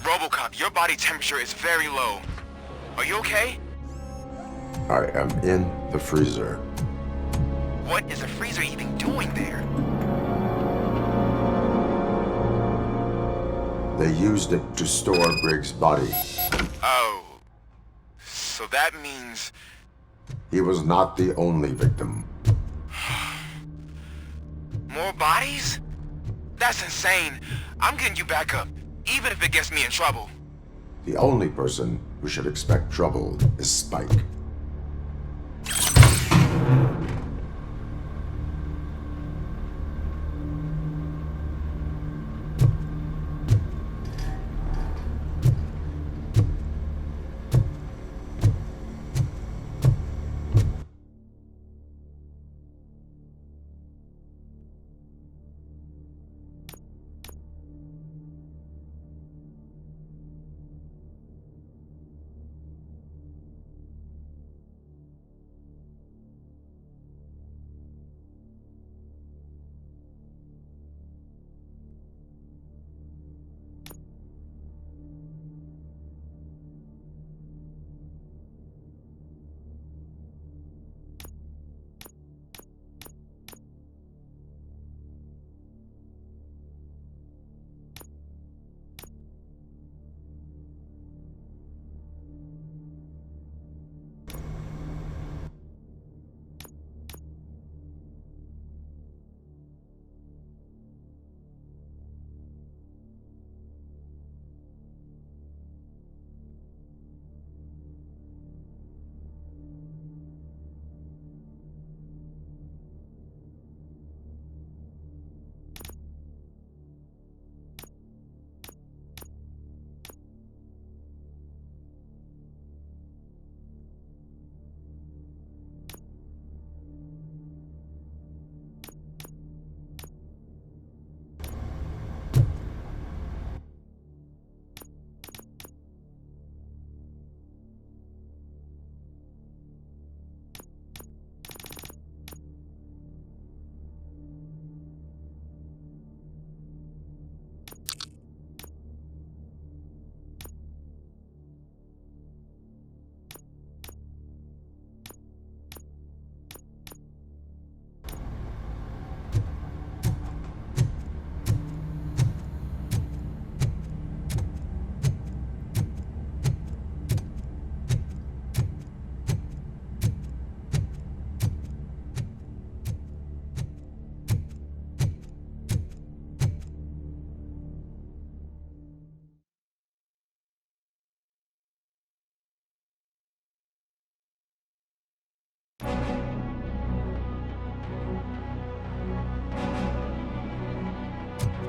RoboCop, your body temperature is very low. Are you okay? I am in the freezer. What is the freezer even doing there? They used it to store Briggs' body. Oh. So that means... He was not the only victim. More bodies? That's insane. I'm getting you back up, even if it gets me in trouble. The only person who should expect trouble is Spike.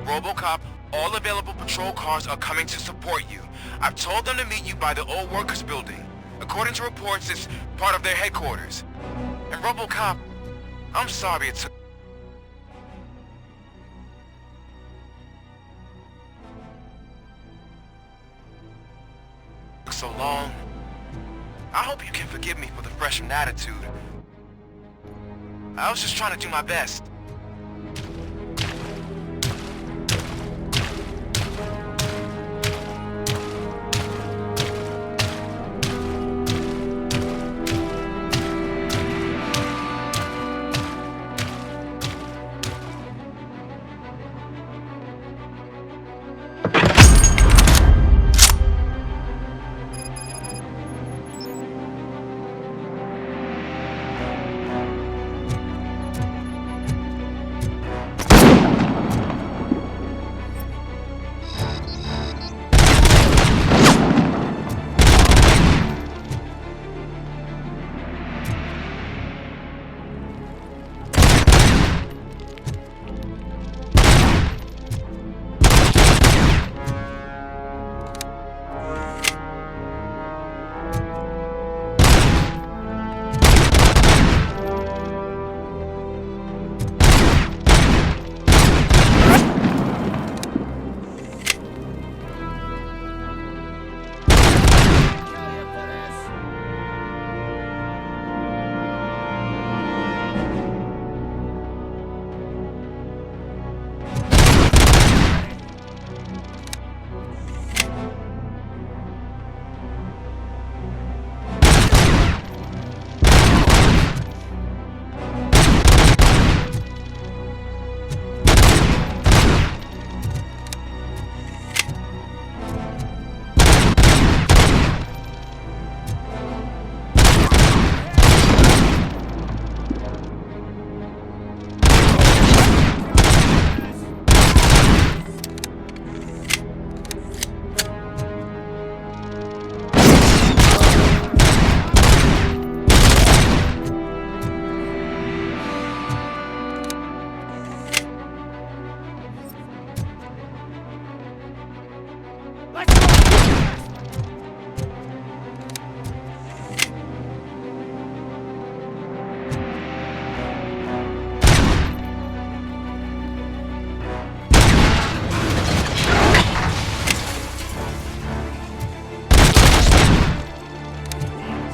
RoboCop, all available patrol cars are coming to support you. I've told them to meet you by the old workers building. According to reports, it's part of their headquarters. And RoboCop, I'm sorry it took so long. I hope you can forgive me for the freshman attitude. I was just trying to do my best.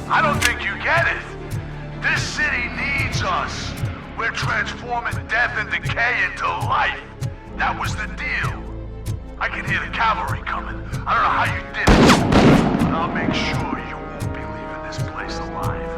I don't think you get it. This city needs us. We're transforming death and decay into life. That was the deal. I can hear the cavalry coming. I don't know how you did it, but I'll make sure you won't be leaving this place alive.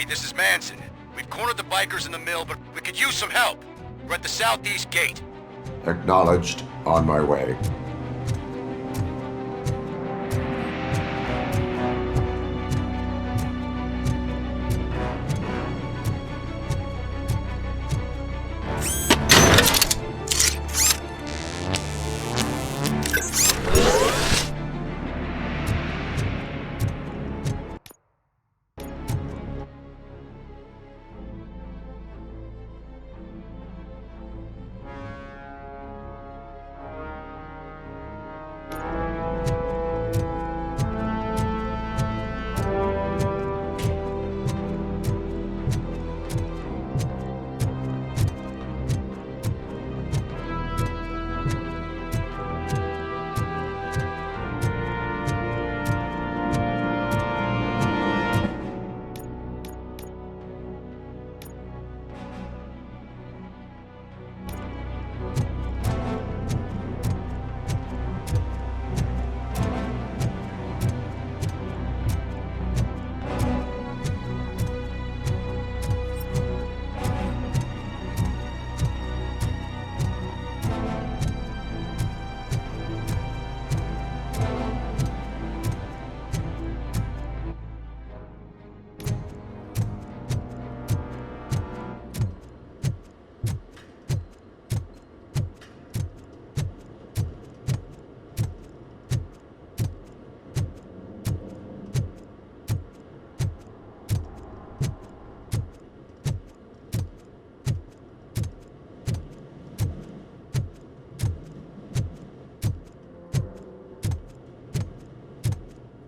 this is Manson. We've cornered the bikers in the mill, but we could use some help. We're at the southeast gate. Acknowledged. On my way.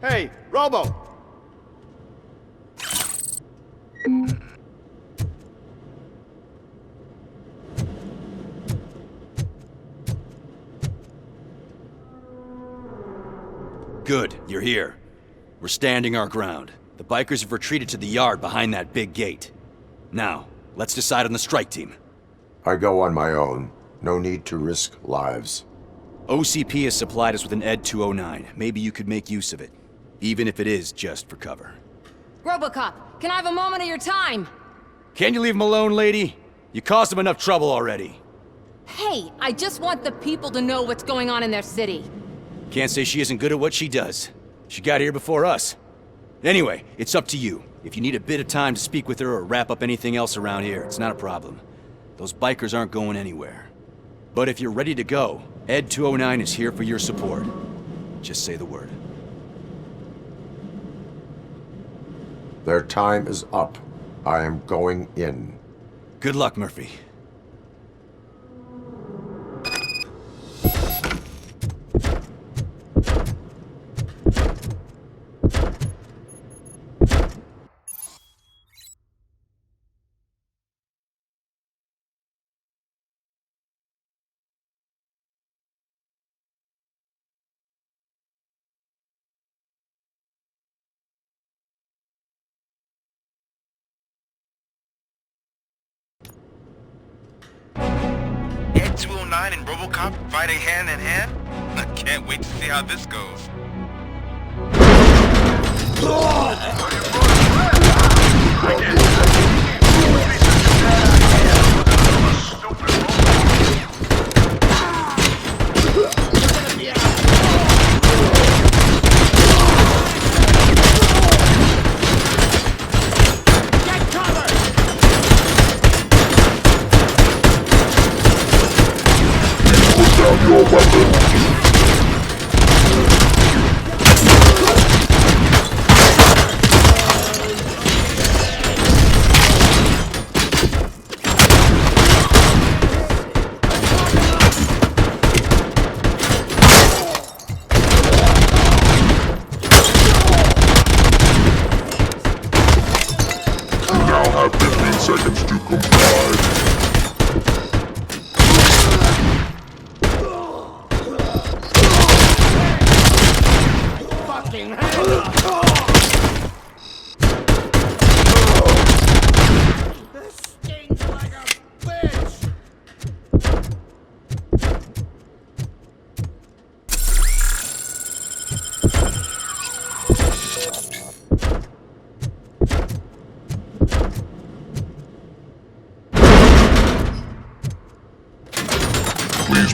Hey, Robo! Good, you're here. We're standing our ground. The bikers have retreated to the yard behind that big gate. Now, let's decide on the strike team. I go on my own. No need to risk lives. OCP has supplied us with an ED 209. Maybe you could make use of it. Even if it is just for cover. RoboCop, can I have a moment of your time? Can you leave him alone, lady? You caused him enough trouble already. Hey, I just want the people to know what's going on in their city. Can't say she isn't good at what she does. She got here before us. Anyway, it's up to you. If you need a bit of time to speak with her or wrap up anything else around here, it's not a problem. Those bikers aren't going anywhere. But if you're ready to go, ED 209 is here for your support. Just say the word. Their time is up. I am going in. Good luck, Murphy. Ed 209 and RoboCop fighting hand in hand? I can't wait to see how this goes.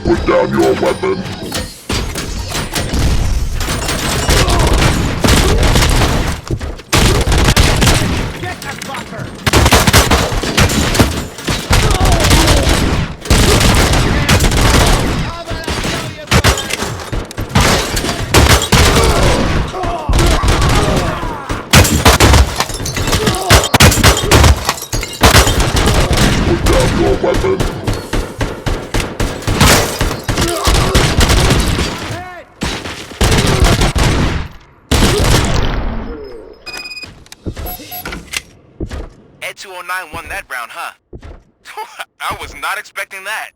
Put down your weapon. Get that fucker! Put down your weapon. Ed 209 won that round, huh? I was not expecting that.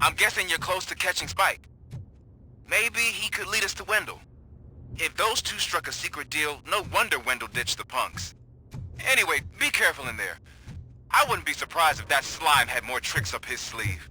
I'm guessing you're close to catching Spike. Maybe he could lead us to Wendell. If those two struck a secret deal, no wonder Wendell ditched the punks. Anyway, be careful in there. I wouldn't be surprised if that slime had more tricks up his sleeve.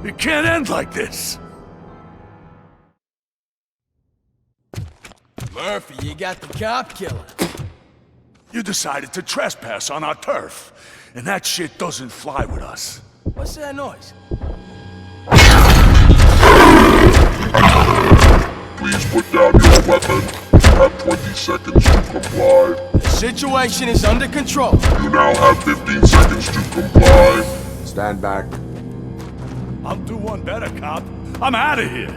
It can't end like this. Murphy, you got the cop killer. You decided to trespass on our turf, and that shit doesn't fly with us. What's that noise? Please put down your weapon. You have 20 seconds to comply. The situation is under control. You now have 15 seconds to comply. Stand back. I'll do one better, cop. I'm out of here.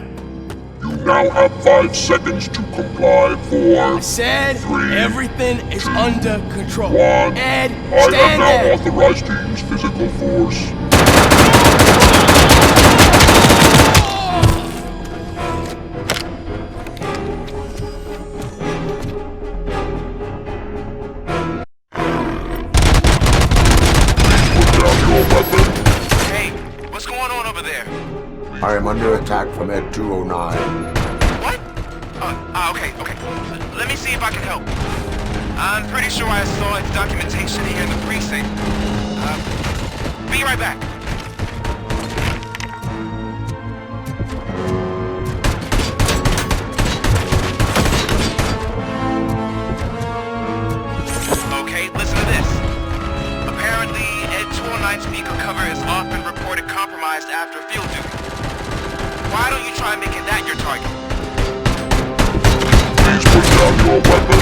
You now have 5 seconds to comply. 4, I said 3, everything is under control. 1. Ed, I am stand now there. authorized to use physical force. Put down your weapon. Hey, what's going on over there? I am under attack from Ed 209. What? Okay. Let me see if I can help. I'm pretty sure I saw its documentation here in the precinct. Be right back. Okay, listen to this. Apparently, Ed 209 speaker cover is often reported compromised after field duty. Why don't you try making that your target? Please put down your weapon.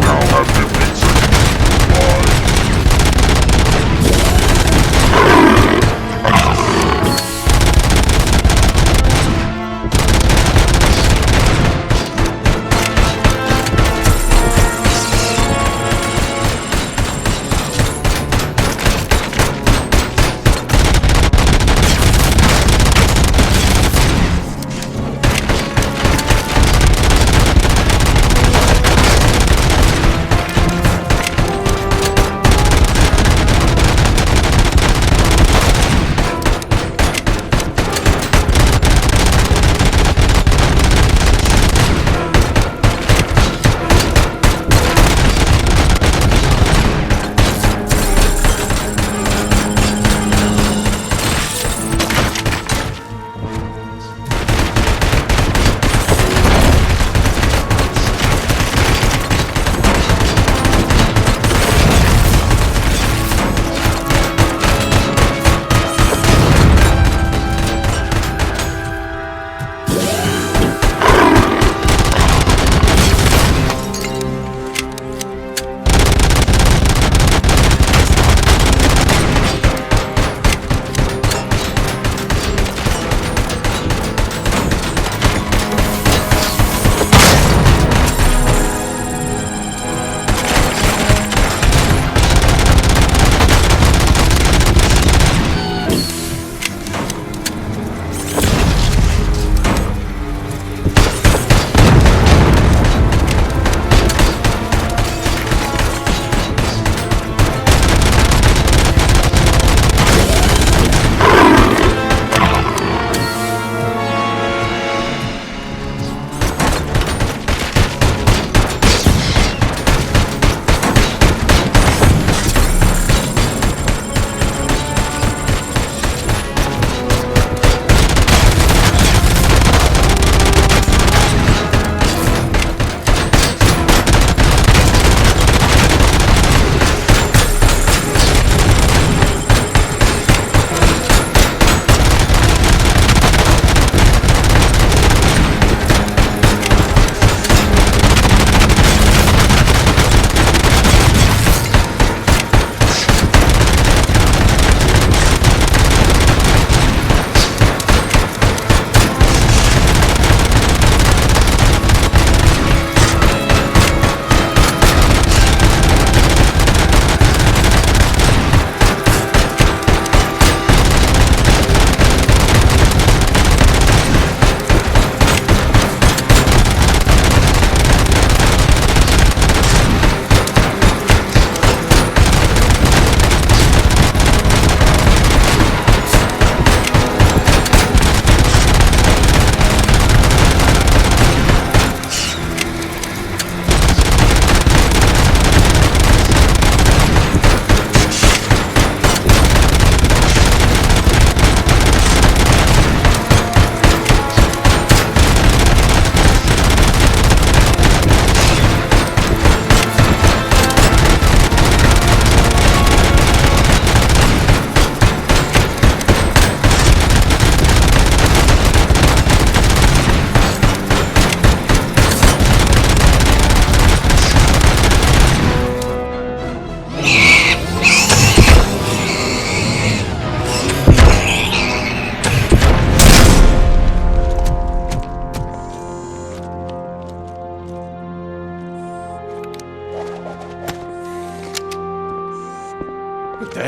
Now have 15 seconds to comply.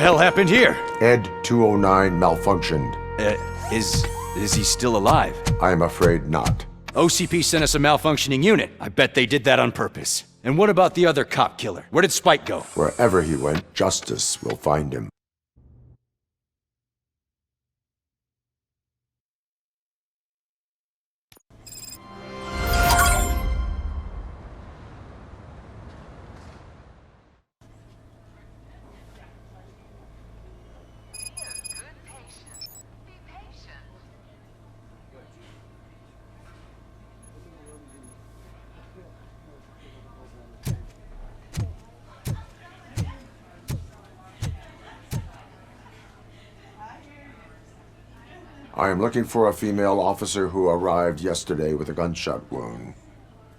hell happened here? Ed 209 malfunctioned. Is he still alive? I'm afraid not. OCP sent us a malfunctioning unit. I bet they did that on purpose. And what about the other cop killer? Where did Spike go? Wherever he went, justice will find him. I am looking for a female officer who arrived yesterday with a gunshot wound.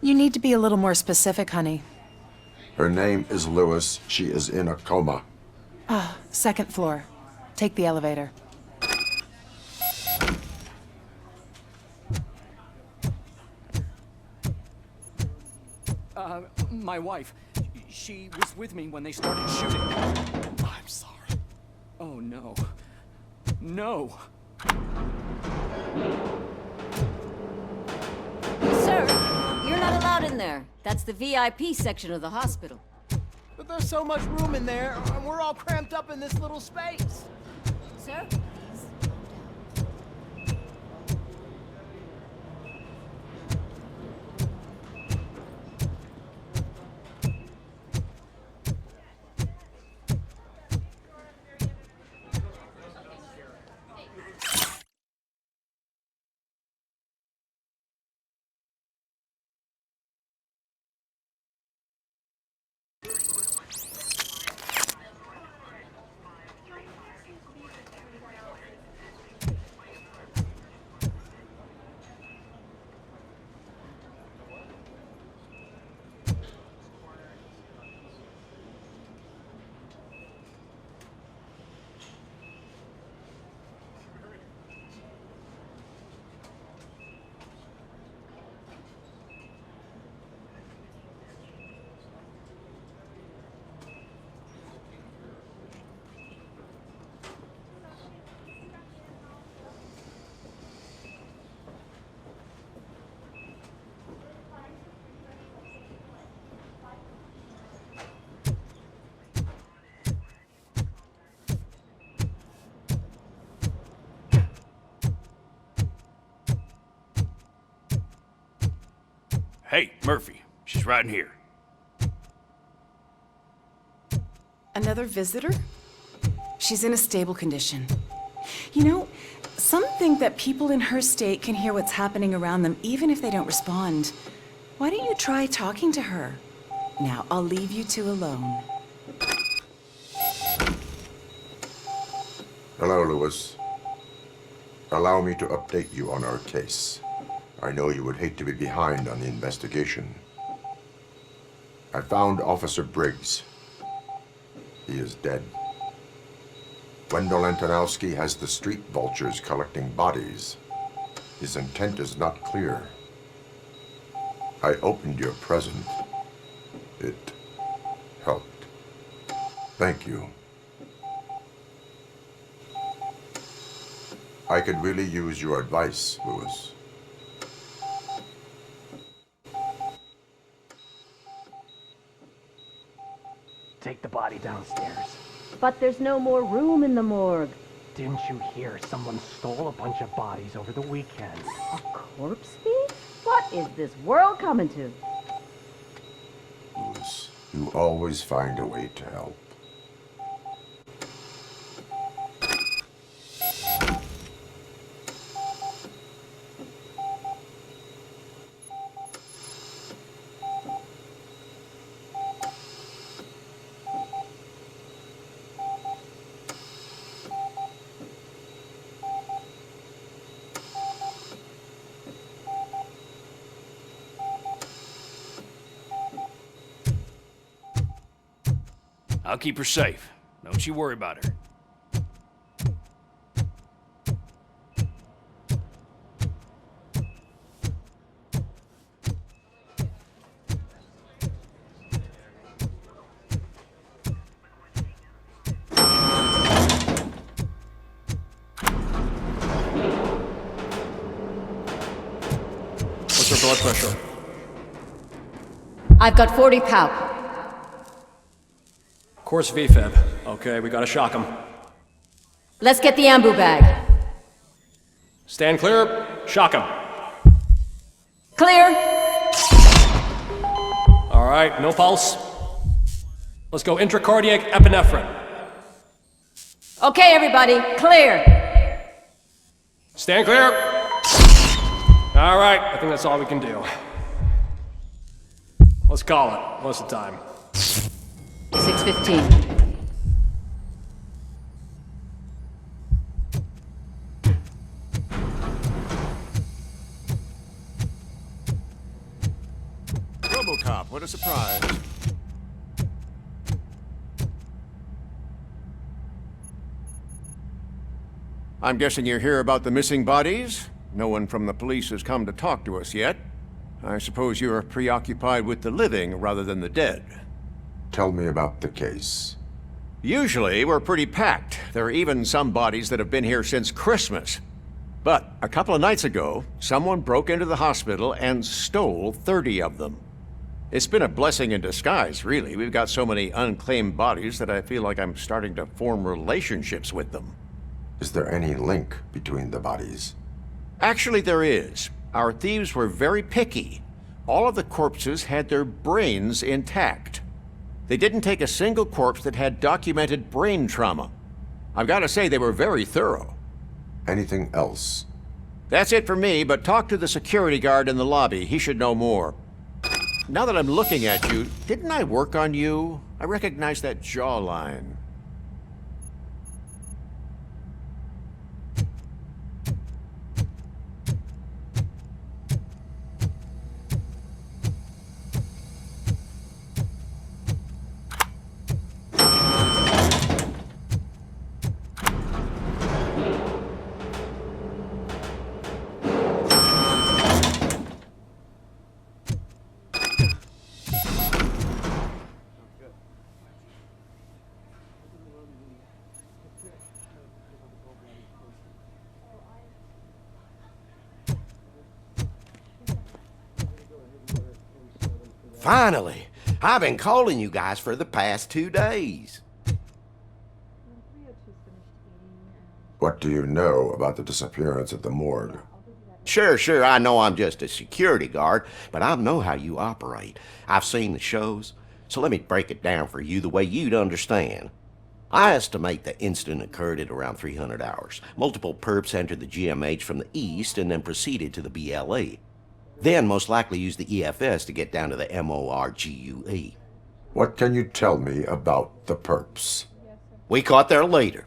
You need to be a little more specific, honey. Her name is Lewis. She is in a coma. Second floor. Take the elevator. My wife. She was with me when they started shooting. I'm sorry. Oh, no. No. Sir, you're not allowed in there. That's the VIP section of the hospital. But there's so much room in there, and we're all cramped up in this little space. Sir, Hey, Murphy. She's right in here. Another visitor? She's in a stable condition. You know, some think that people in her state can hear what's happening around them even if they don't respond. Why don't you try talking to her? Now, I'll leave you two alone. Hello, Lewis. Allow me to update you on our case. I know you would hate to be behind on the investigation. I found Officer Briggs. He is dead. Wendell Antonowski has the street vultures collecting bodies. His intent is not clear. I opened your present. It helped. Thank you. I could really use your advice, Lewis. Take the body downstairs. but there's no more room in the morgue. Didn't you hear someone stole a bunch of bodies over the weekend? A corpse thief? What is this world coming to? Lewis, you always find a way to help. I'll keep her safe. Don't you worry about her. blood pressure? I've got 40 pow. Course VFib. Okay, we gotta shock him. Let's get the ambu bag. Stand clear, shock him. Clear. All right, no pulse. Let's go intracardiac epinephrine. Okay, everybody, clear. Stand clear. All right, I think that's all we can do. Let's call it. What's the time? 6:15. RoboCop, what a surprise. I'm guessing you're here about the missing bodies? No one from the police has come to talk to us yet. I suppose you're preoccupied with the living rather than the dead. Tell me about the case. Usually, we're pretty packed. There are even some bodies that have been here since Christmas. But a couple of nights ago, someone broke into the hospital and stole 30 of them. It's been a blessing in disguise, really. We've got so many unclaimed bodies that I feel like I'm starting to form relationships with them. Is there any link between the bodies? Actually, there is. Our thieves were very picky. All of the corpses had their brains intact. They didn't take a single corpse that had documented brain trauma. I've got to say, they were very thorough. Anything else? That's it for me, but talk to the security guard in the lobby. He should know more. Now that I'm looking at you, didn't I work on you? I recognize that jawline. Finally! I've been calling you guys for the past 2 days. What do you know about the disappearance at the morgue? Sure, I know I'm just a security guard, but I know how you operate. I've seen the shows, so let me break it down for you the way you'd understand. I estimate the incident occurred at around 300 hours. Multiple perps entered the GMH from the east and then proceeded to the BLE. Then most likely used the EFS to get down to the MORGUE. What can you tell me about the perps? We caught their leader.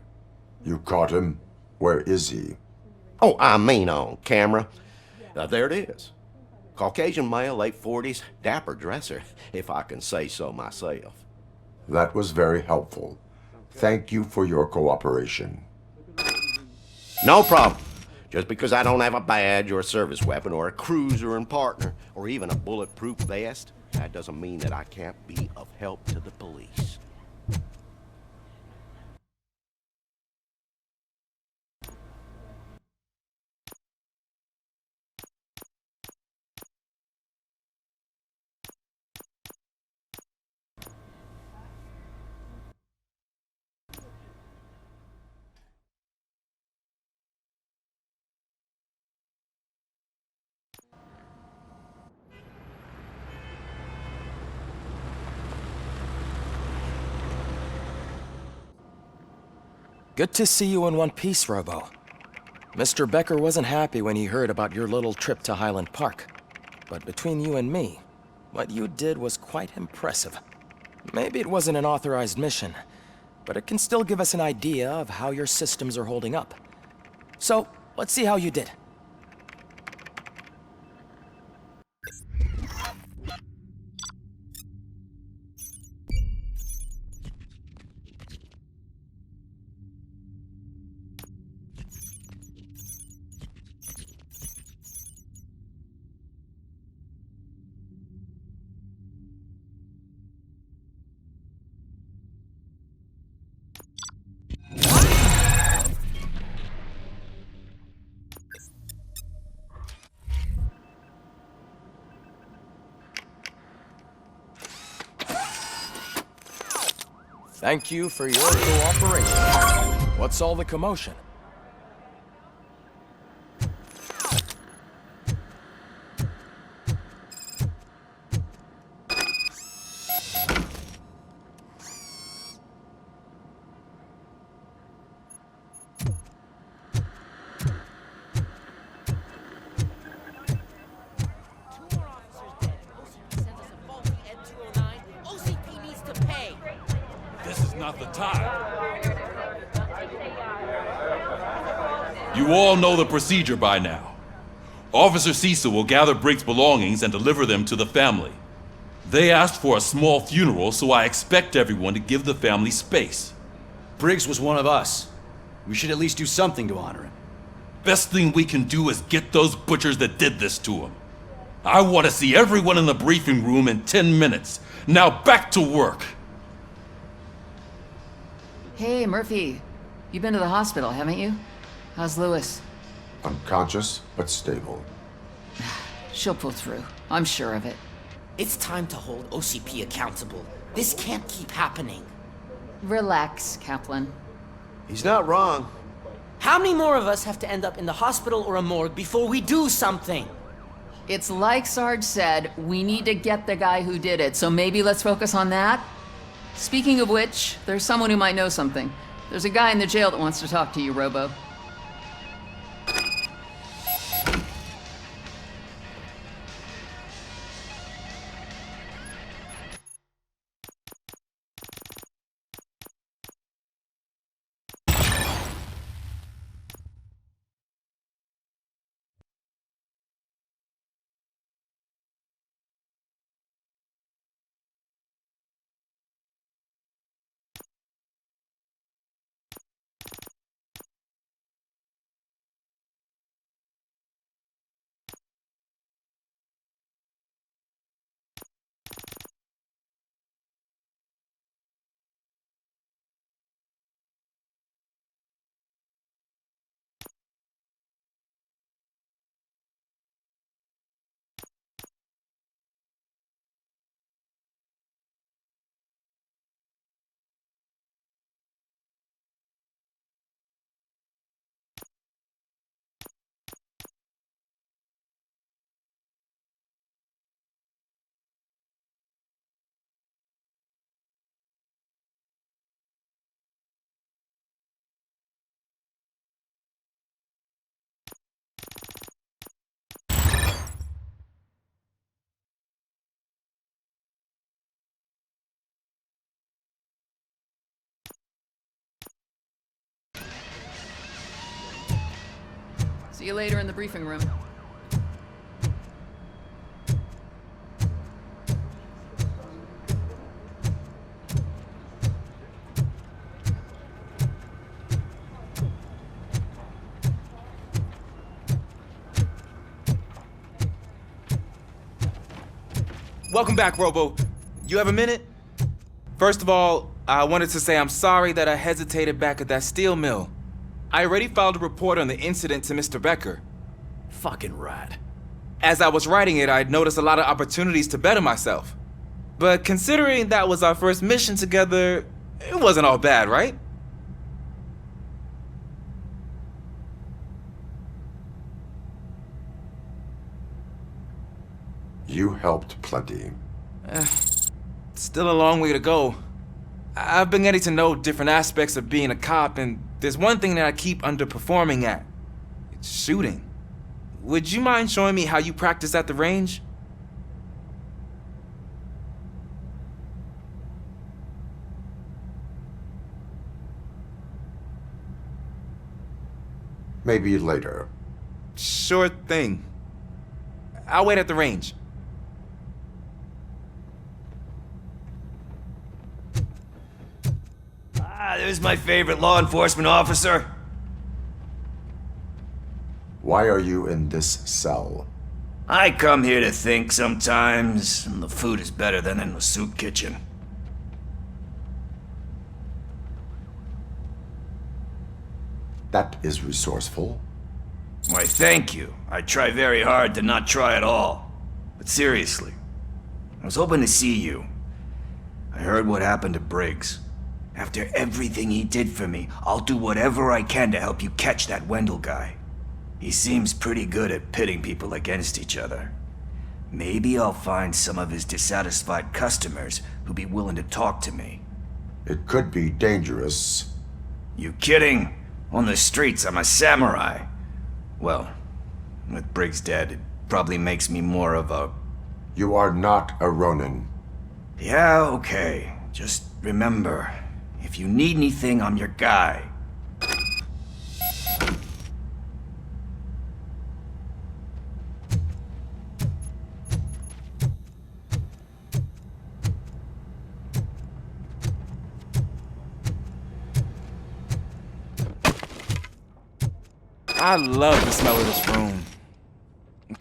You caught him? Where is he? Oh, I mean on camera. There it is. Caucasian male, late 40s, dapper dresser, if I can say so myself. That was very helpful. Thank you for your cooperation. No problem. Just because I don't have a badge or a service weapon or a cruiser and partner or even a bulletproof vest, that doesn't mean that I can't be of help to the police. Good to see you in one piece, Robo. Mr. Becker wasn't happy when he heard about your little trip to Highland Park. But between you and me, what you did was quite impressive. Maybe it wasn't an authorized mission, but it can still give us an idea of how your systems are holding up. So, let's see how you did. Thank you for your cooperation. What's all the commotion? Not the time. You all know the procedure by now. Officer Cecil will gather Briggs' belongings and deliver them to the family. They asked for a small funeral, so I expect everyone to give the family space. Briggs was one of us. We should at least do something to honor him. Best thing we can do is get those butchers that did this to him. I want to see everyone in the briefing room in 10 minutes. Now back to work. Hey, Murphy. You've been to the hospital, haven't you? How's Lewis? Unconscious, but stable. She'll pull through. I'm sure of it. It's time to hold OCP accountable. This can't keep happening. Relax, Kaplan. He's not wrong. How many more of us have to end up in the hospital or a morgue before we do something? It's like Sarge said, we need to get the guy who did it, so maybe let's focus on that? Speaking of which, there's someone who might know something. There's a guy in the jail that wants to talk to you, Robo. See you later in the briefing room. Welcome back, Robo. You have a minute? First of all, I wanted to say I'm sorry that I hesitated back at that steel mill. I already filed a report on the incident to Mr. Becker. Fucking rat. As I was writing it, I'd noticed a lot of opportunities to better myself. But considering that was our first mission together, it wasn't all bad, right? You helped plenty. Still a long way to go. I've been getting to know different aspects of being a cop, and there's one thing that I keep underperforming at. It's shooting. Would you mind showing me how you practice at the range? Maybe later. Sure thing. I'll wait at the range. There's my favorite law enforcement officer. Why are you in this cell? I come here to think sometimes, and the food is better than in the soup kitchen. That is resourceful. Why, thank you. I try very hard to not try at all. But seriously, I was hoping to see you. I heard what happened to Briggs. After everything he did for me, I'll do whatever I can to help you catch that Wendell guy. He seems pretty good at pitting people against each other. Maybe I'll find some of his dissatisfied customers who'll be willing to talk to me. It could be dangerous. You kidding? On the streets, I'm a samurai. Well, with Briggs dead, it probably makes me more of a... You are not a Ronin. Yeah, okay. Just remember, if you need anything, I'm your guy. I love the smell of this room.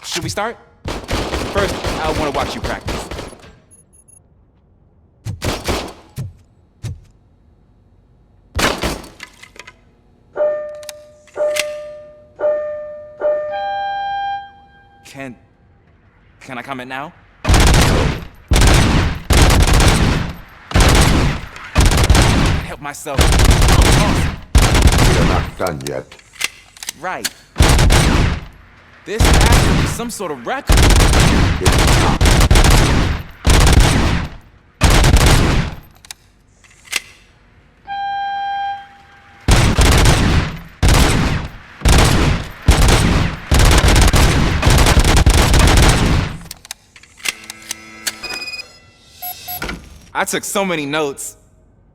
Should we start? First, I want to watch you practice. Can I comment now? Help myself. We are not done yet. Right. This has to be some sort of record. It's not. I took so many notes.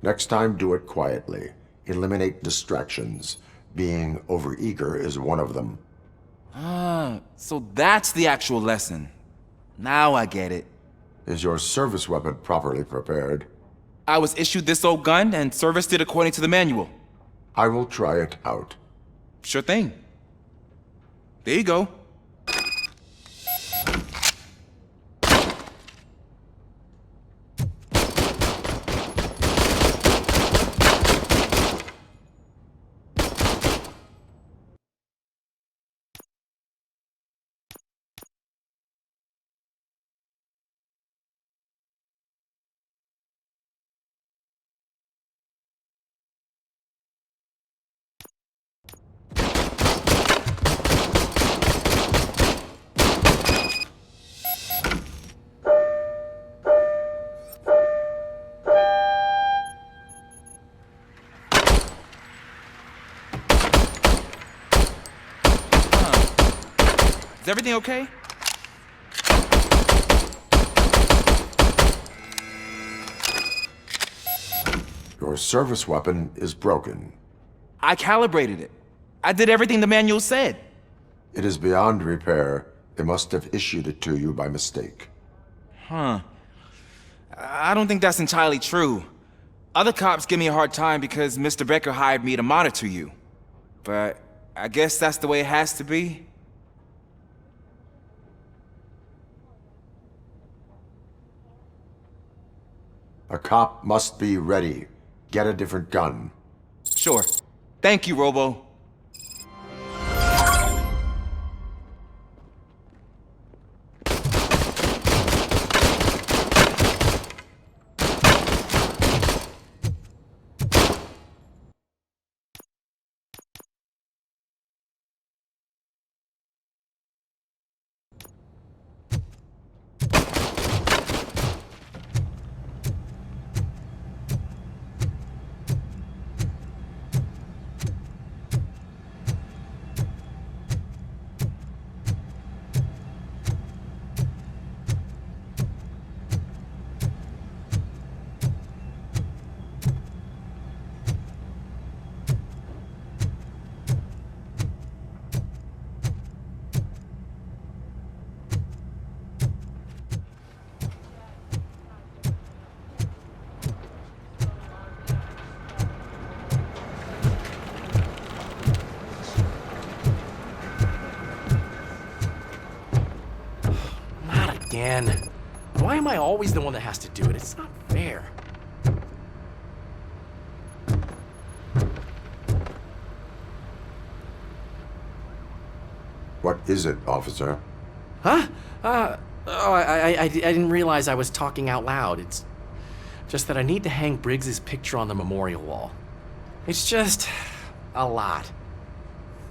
Next time, do it quietly. Eliminate distractions. Being overeager is one of them. Ah, so that's the actual lesson. Now I get it. Is your service weapon properly prepared? I was issued this old gun and serviced it according to the manual. I will try it out. Sure thing. There you go. Is everything okay? Your service weapon is broken. I calibrated it. I did everything the manual said. It is beyond repair. They must have issued it to you by mistake. Huh. I don't think that's entirely true. Other cops give me a hard time because Mr. Becker hired me to monitor you. But I guess that's the way it has to be. A cop must be ready. Get a different gun. Sure. Thank you, Robo. Again. Why am I always the one that has to do it? It's not fair. What is it, officer? Huh? I didn't realize I was talking out loud. It's Just that I need to hang Briggs's picture on the memorial wall. It's just a lot.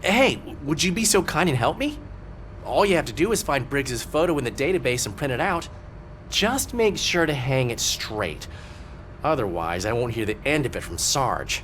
Hey, would you be so kind and help me? All you have to do is find Briggs's photo in the database and print it out. Just make sure to hang it straight. Otherwise, I won't hear the end of it from Sarge.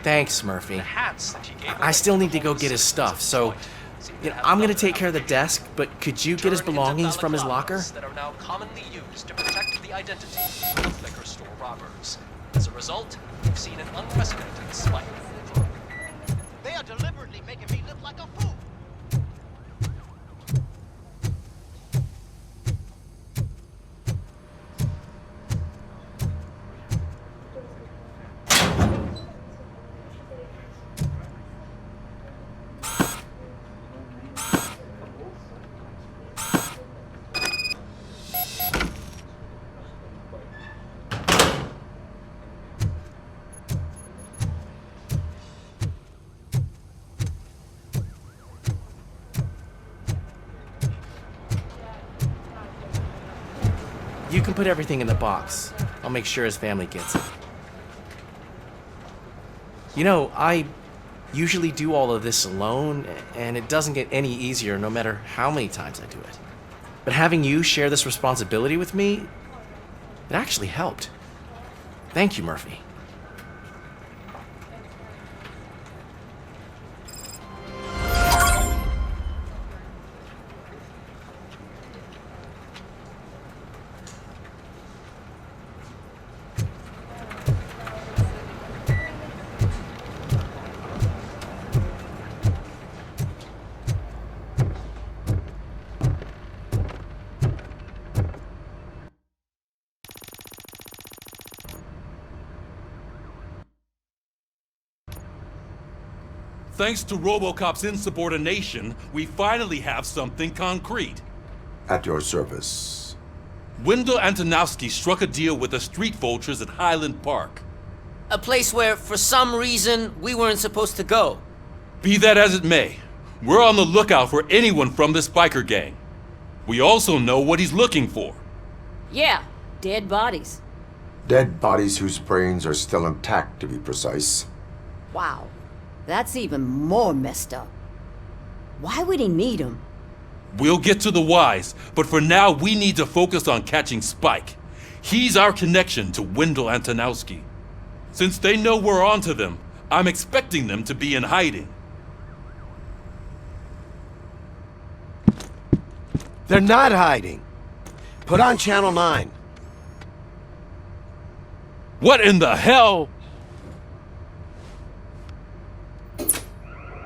Thanks, Murphy. I still need to go get his stuff, so I'm gonna take care of the desk, but could you get his belongings from his locker? That are now commonly used to protect the identity of liquor store robbers. As a result, we've seen an unprecedented spike. They are deliberately making me look like a fool. You can put everything in the box. I'll make sure his family gets it. You know, I usually do all of this alone, and it doesn't get any easier no matter how many times I do it. But having you share this responsibility with me, it actually helped. Thank you, Murphy. Thanks to RoboCop's insubordination, we finally have something concrete. At your service. Wendell Antonowski struck a deal with the street vultures at Highland Park. A place where, for some reason, we weren't supposed to go. Be that as it may, we're on the lookout for anyone from this biker gang. We also know what he's looking for. Yeah, dead bodies. Dead bodies whose brains are still intact, to be precise. Wow, that's even more messed up. Why would he need them? We'll get to the whys, but for now we need to focus on catching Spike. He's our connection to Wendell Antonowski. Since they know we're onto them, I'm expecting them to be in hiding. They're not hiding. Put on Channel 9. What in the hell?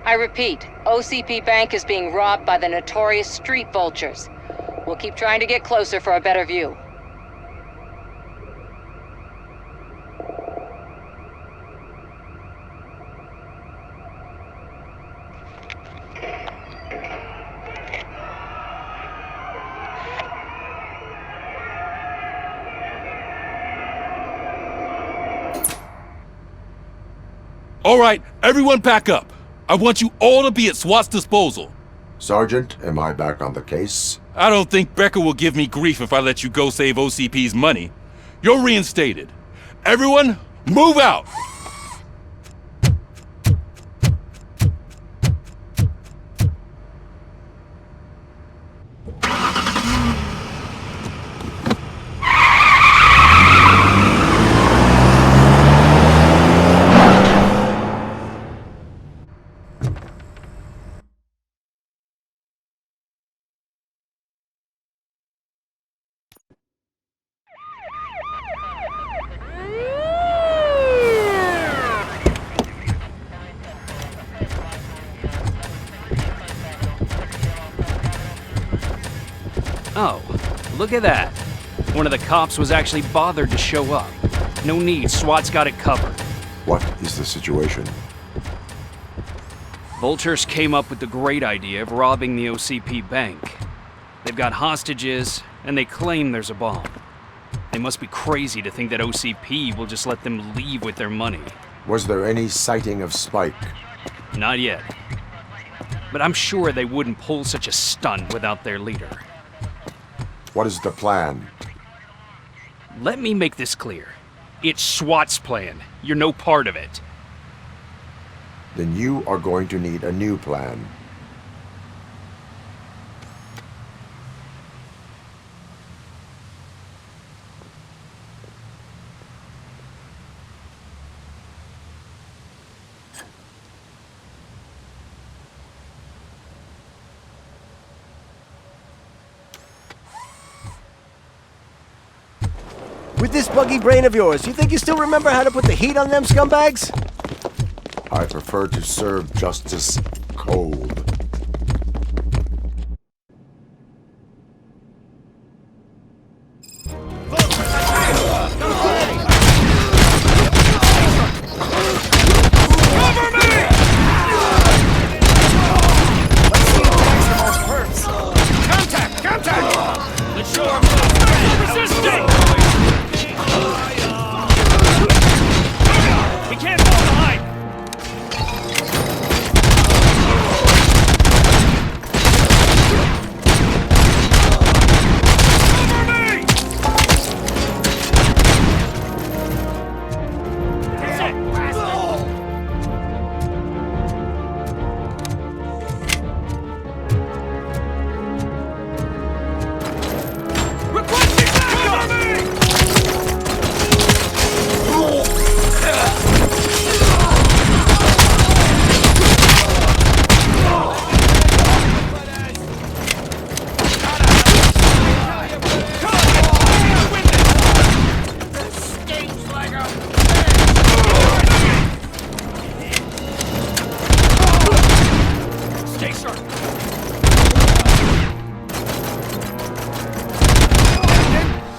I repeat, OCP Bank is being robbed by the notorious street vultures. We'll keep trying to get closer for a better view. All right, everyone back up. I want you all to be at SWAT's disposal. Sergeant, am I back on the case? I don't think Becker will give me grief if I let you go save OCP's money. You're reinstated. Everyone, move out! Oh, look at that. One of the cops was actually bothered to show up. No need, SWAT's got it covered. What is the situation? Vultures came up with the great idea of robbing the OCP bank. They've got hostages, and they claim there's a bomb. They must be crazy to think that OCP will just let them leave with their money. Was there any sighting of Spike? Not yet. But I'm sure they wouldn't pull such a stunt without their leader. What is the plan? Let me make this clear. It's SWAT's plan. You're no part of it. Then you are going to need a new plan. With this buggy brain of yours, you think you still remember how to put the heat on them scumbags? I prefer to serve justice cold.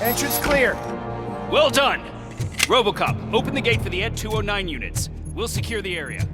Entrance clear. Well done. RoboCop, open the gate for the Ed 209 units. We'll secure the area.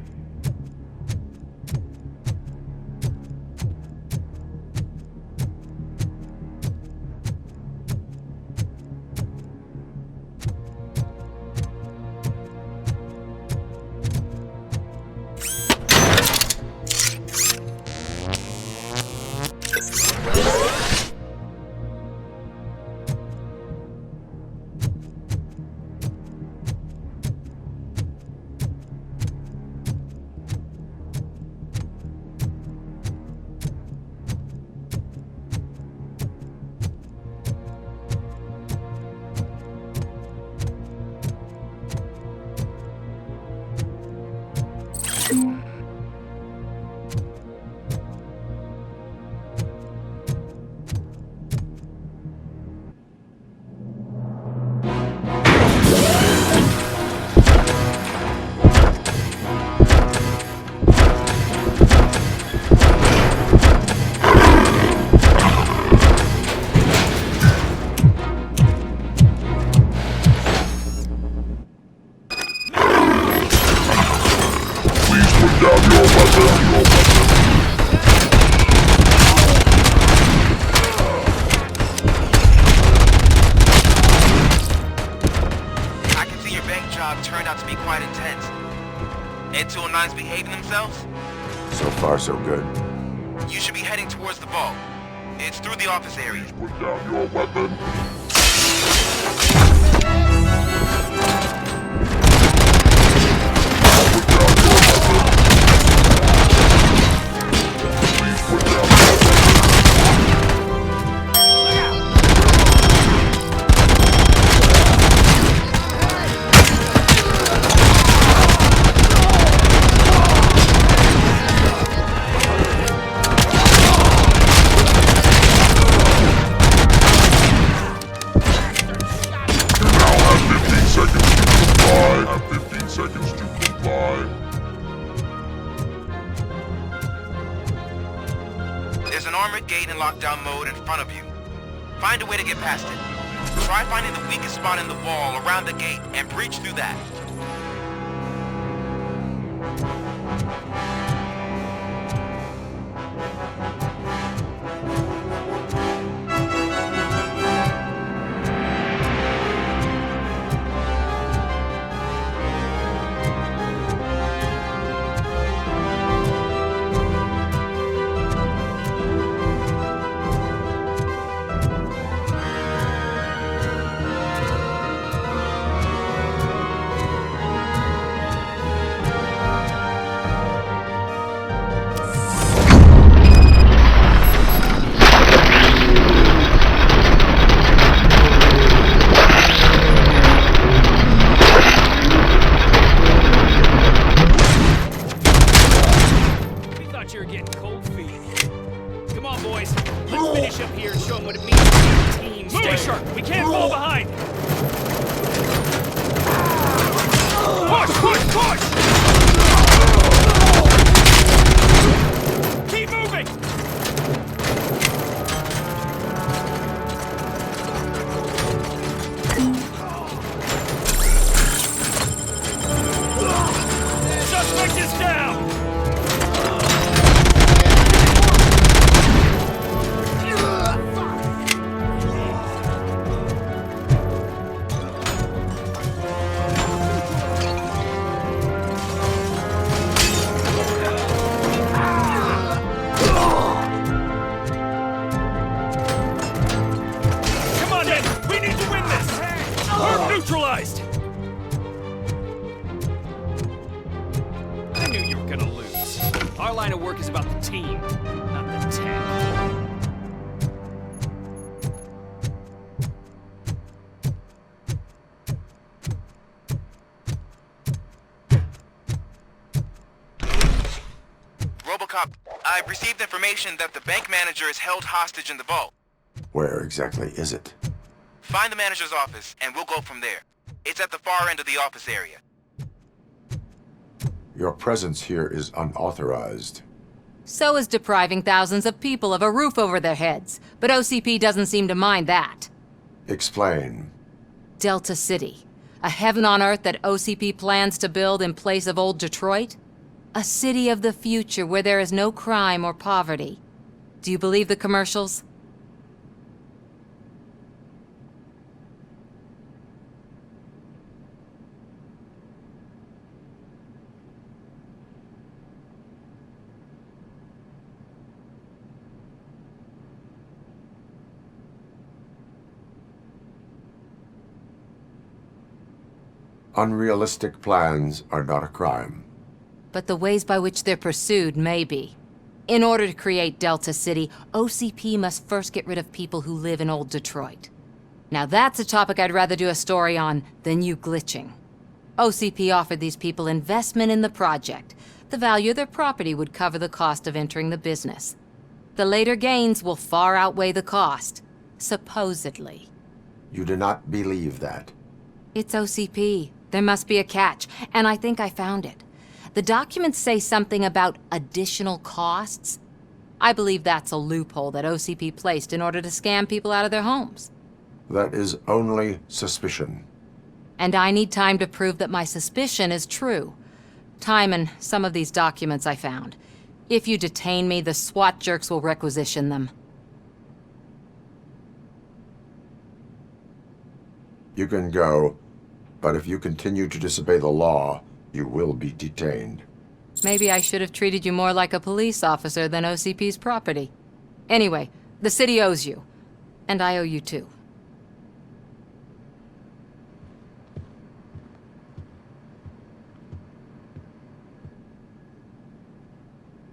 turned out to be quite intense. Ed 209's behaving themselves? So far, so good. You should be heading towards the vault. It's through the office area. Put down your weapon. There's an armored gate in lockdown mode in front of you. Find a way to get past it. Try finding the weakest spot in the wall around the gate and breach through that. Neutralized! I knew you were gonna lose. Our line of work is about the team, not the tank. RoboCop, I've received information that the bank manager is held hostage in the vault. Where exactly is it? Find the manager's office, and we'll go from there. It's at the far end of the office area. Your presence here is unauthorized. So is depriving thousands of people of a roof over their heads, but OCP doesn't seem to mind that. Explain. Delta City, a heaven on earth that OCP plans to build in place of old Detroit? A city of the future where there is no crime or poverty. Do you believe the commercials? Unrealistic plans are not a crime. But the ways by which they're pursued may be. In order to create Delta City, OCP must first get rid of people who live in old Detroit. Now that's a topic I'd rather do a story on than you glitching. OCP offered these people investment in the project. The value of their property would cover the cost of entering the business. The later gains will far outweigh the cost, supposedly. You do not believe that. It's OCP. There must be a catch, and I think I found it. The documents say something about additional costs. I believe that's a loophole that OCP placed in order to scam people out of their homes. That is only suspicion. And I need time to prove that my suspicion is true. Time and some of these documents I found. If you detain me, the SWAT jerks will requisition them. You can go. But if you continue to disobey the law, you will be detained. Maybe I should have treated you more like a police officer than OCP's property. Anyway, the city owes you. And I owe you too.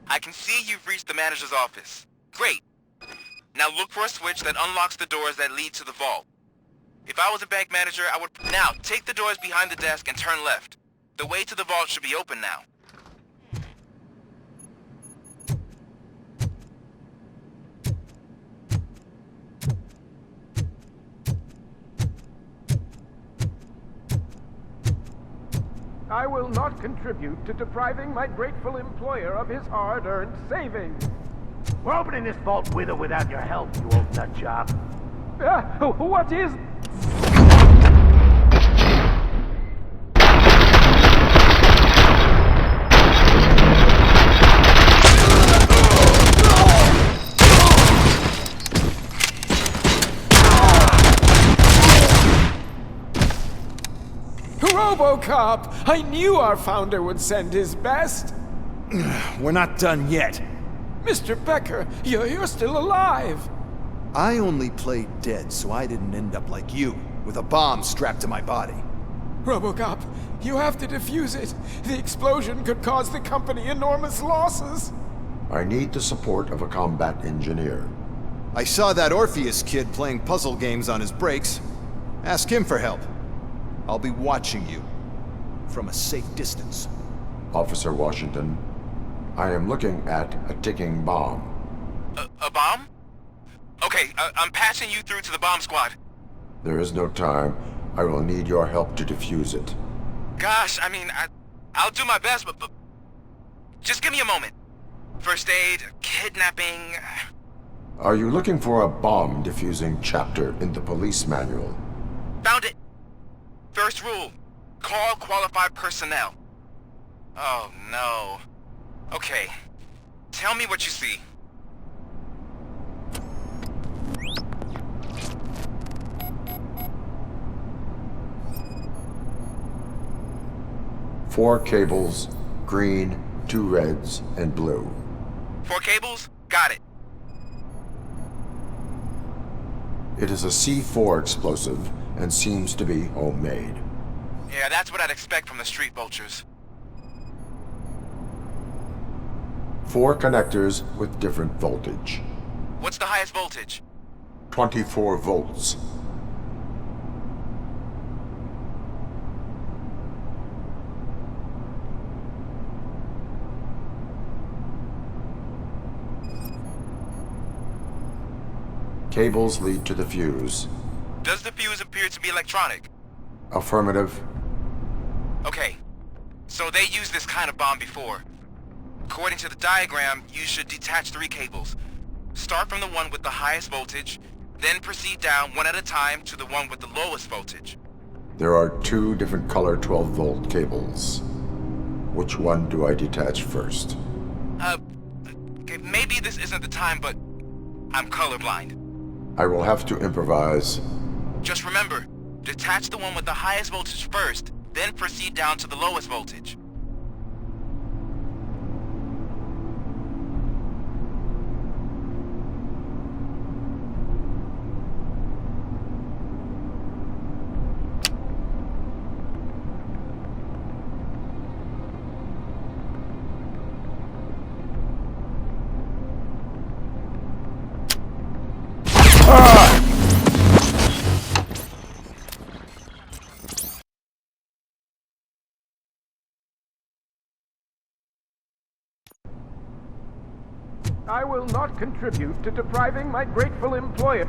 I can see you've reached the manager's office. Great. Now look for a switch that unlocks the doors that lead to the vault. If I was a bank manager, I would... Now, take the doors behind the desk and turn left. The way to the vault should be open now. I will not contribute to depriving my grateful employer of his hard-earned savings. We're opening this vault with or without your help, you old nutjob. What is... RoboCop! I knew our founder would send his best! We're not done yet. Mr. Becker, you're still alive! I only played dead so I didn't end up like you, with a bomb strapped to my body. RoboCop, you have to defuse it. The explosion could cause the company enormous losses. I need the support of a combat engineer. I saw that Orpheus kid playing puzzle games on his breaks. Ask him for help. I'll be watching you. From a safe distance. Officer Washington, I am looking at a ticking bomb. A bomb? Okay, I'm passing you through to the bomb squad. There is no time. I will need your help to defuse it. Gosh, I mean, I'll do my best, but just give me a moment. First aid, kidnapping... Are you looking for a bomb defusing chapter in the police manual? Found it! First rule, call qualified personnel. Oh no. Okay, tell me what you see. Four cables, green, 2 reds, and blue. 4 cables? Got it. It is a C4 explosive and seems to be homemade. Yeah, that's what I'd expect from the street vultures. 4 connectors with different voltage. What's the highest voltage? 24 volts. Cables lead to the fuse. Does the fuse appear to be electronic? Affirmative. Okay, so they used this kind of bomb before. According to the diagram, you should detach 3 cables. Start from the one with the highest voltage, then proceed down one at a time to the one with the lowest voltage. There are 2 different color 12-volt cables. Which one do I detach first? Okay, maybe this isn't the time, but I'm colorblind. I will have to improvise. Just remember, detach the one with the highest voltage first, then proceed down to the lowest voltage. I will not contribute to depriving my grateful employer.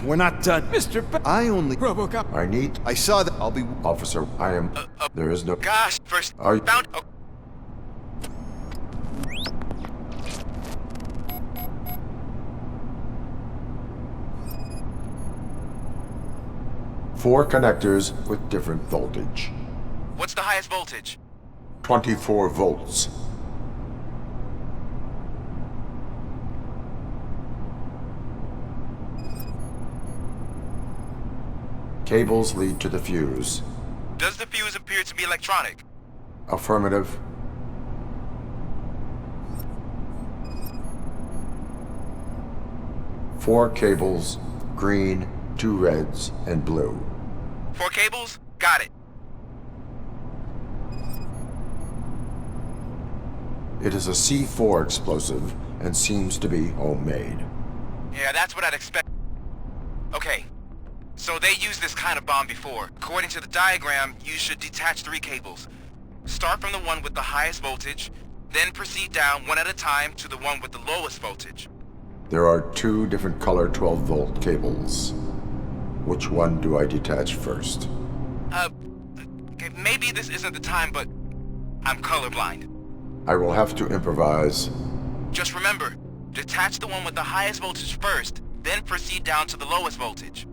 We're not done. Mr. I only... RoboCop. I need... I saw that. I'll be... Officer, I am... There is no... Gosh, first... Are you... Found... Oh. Four connectors with different voltage. What's the highest voltage? 24 volts. Cables lead to the fuse. Does the fuse appear to be electronic? Affirmative. Four cables, green, 2 reds, and blue. 4 cables? Got it. It is a C4 explosive and seems to be homemade. Yeah, that's what I'd expect. Okay, so they used this kind of bomb before. According to the diagram, you should detach 3 cables. Start from the one with the highest voltage, then proceed down one at a time to the one with the lowest voltage. There are 2 different color 12-volt cables. Which one do I detach first? Okay, maybe this isn't the time, but I'm colorblind. I will have to improvise. Just remember, detach the one with the highest voltage first, then proceed down to the lowest voltage.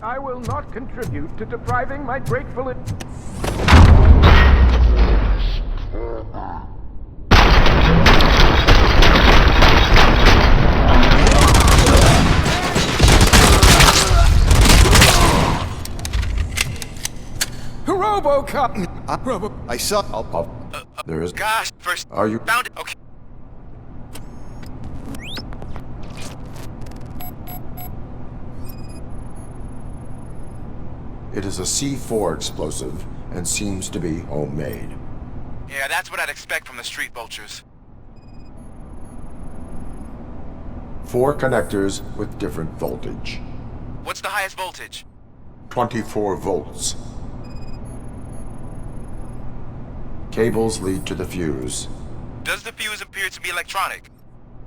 I will not contribute to depriving my grateful... RoboCop! I saw... There is... Gosh, first... Are you... Found it, okay. It is a C4 explosive and seems to be homemade. Yeah, that's what I'd expect from the street vultures. 4 connectors with different voltage. What's the highest voltage? 24 volts. Cables lead to the fuse. Does the fuse appear to be electronic?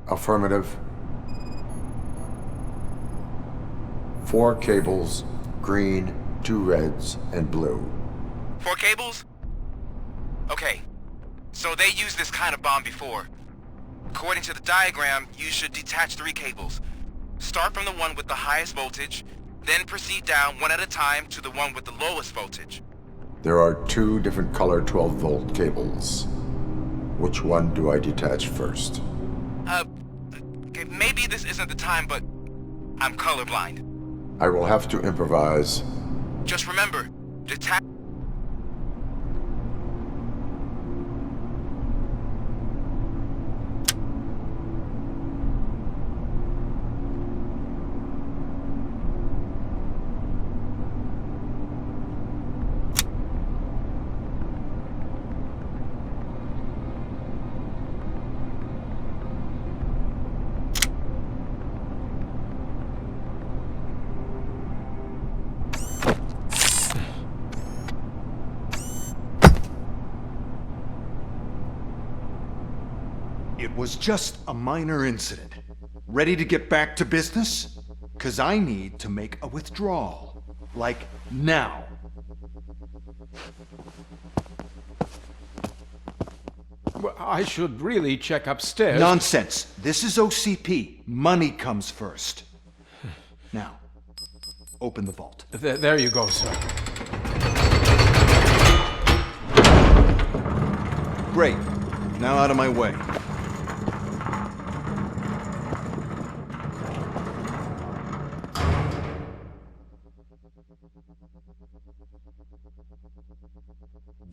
Affirmative. 4 cables, green, 2 reds, and blue. 4 cables? Okay, so they used this kind of bomb before. According to the diagram, you should detach 3 cables. Start from the one with the highest voltage, then proceed down one at a time to the one with the lowest voltage. There are 2 different color 12-volt cables. Which one do I detach first? Okay, maybe this isn't the time, but I'm colorblind. I will have to improvise. Just remember, detach... It was just a minor incident. Ready to get back to business? 'Cause I need to make a withdrawal. Like, now. Well, I should really check upstairs. Nonsense. This is OCP. Money comes first. Now, open the vault. There you go, sir. Great. Now out of my way.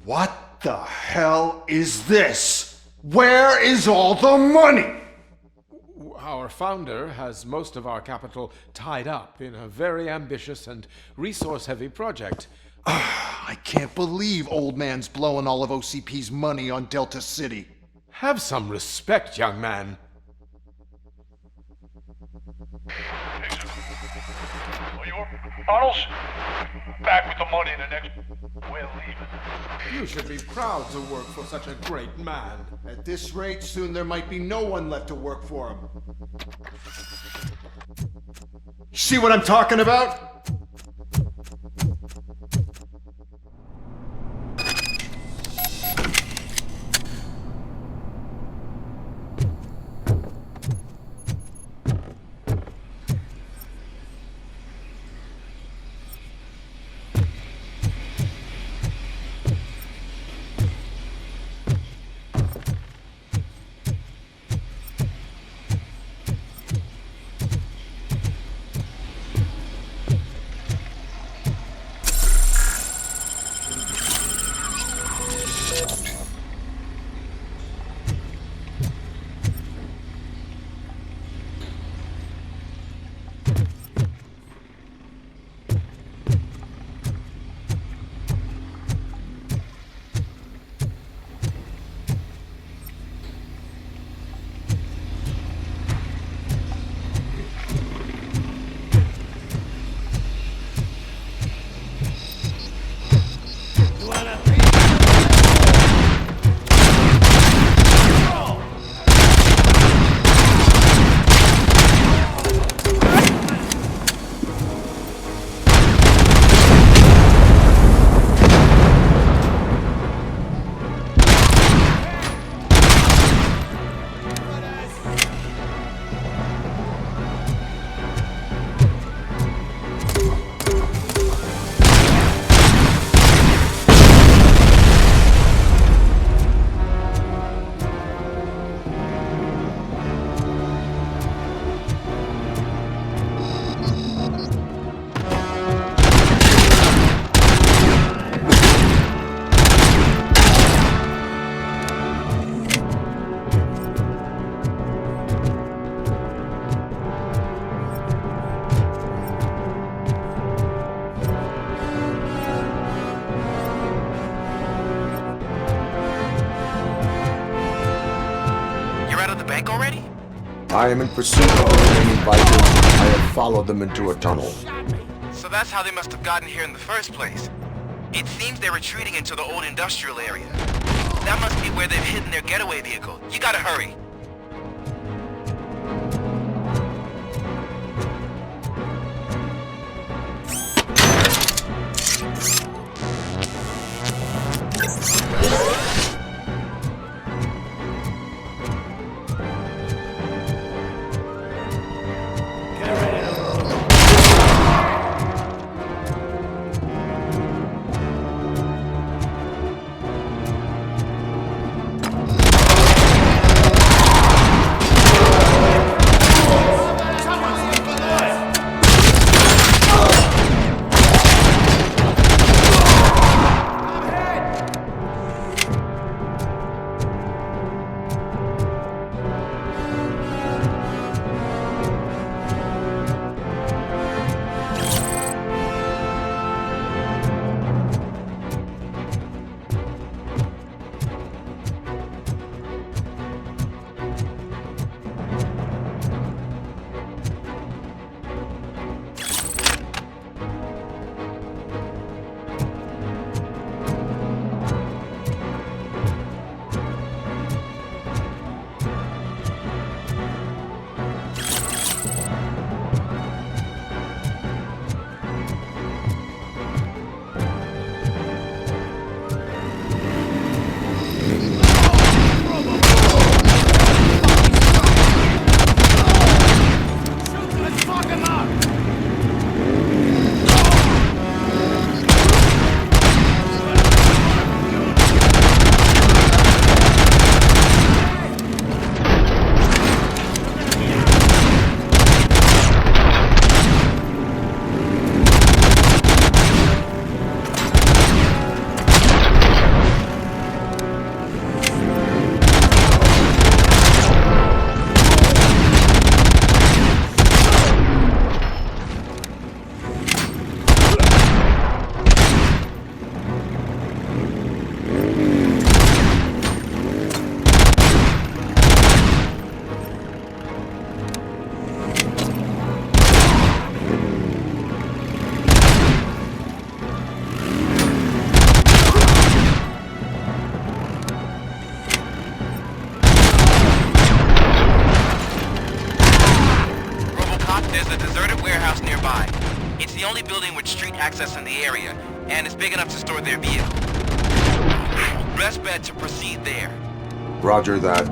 What the hell is this? Where is all the money? Our founder has most of our capital tied up in a very ambitious and resource-heavy project. I can't believe old man's blowing all of OCP's money on Delta City. Have some respect, young man. Bottles? Back with the money in the next... We're leaving. You should be proud to work for such a great man. At this rate, soon there might be no one left to work for him. See what I'm talking about? I am in pursuit of the remaining bikers. I have followed them into a tunnel. So that's how they must have gotten here in the first place. It seems they're retreating into the old industrial area. That must be where they've hidden their getaway vehicle. You gotta hurry. It's the only building with street access in the area, and it's big enough to store their vehicle. Best bet to proceed there. Roger that.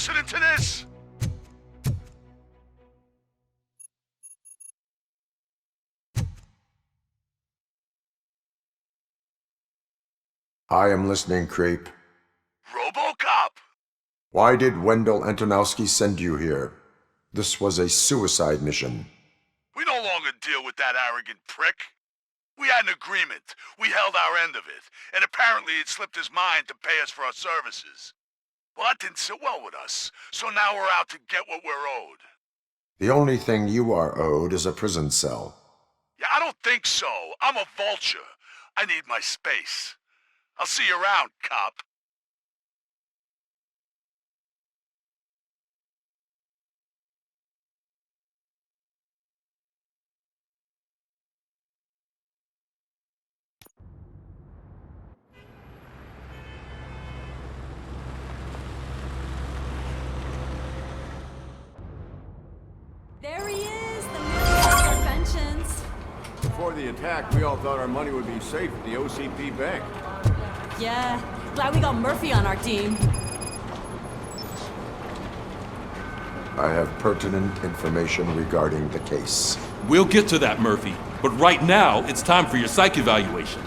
listening to this? I am listening, Creep. RoboCop! Why did Wendell Antonowski send you here? This was a suicide mission. We no longer deal with that arrogant prick. We had an agreement. We held our end of it. And apparently it slipped his mind to pay us for our services. Well, that didn't sit well with us. So now we're out to get what we're owed. The only thing you are owed is a prison cell. Yeah, I don't think so. I'm a vulture. I need my space. I'll see you around, cop. There he is, the man of inventions. Before the attack, we all thought our money would be safe at the OCP bank. Yeah, glad we got Murphy on our team. I have pertinent information regarding the case. We'll get to that, Murphy. But right now, it's time for your psych evaluation.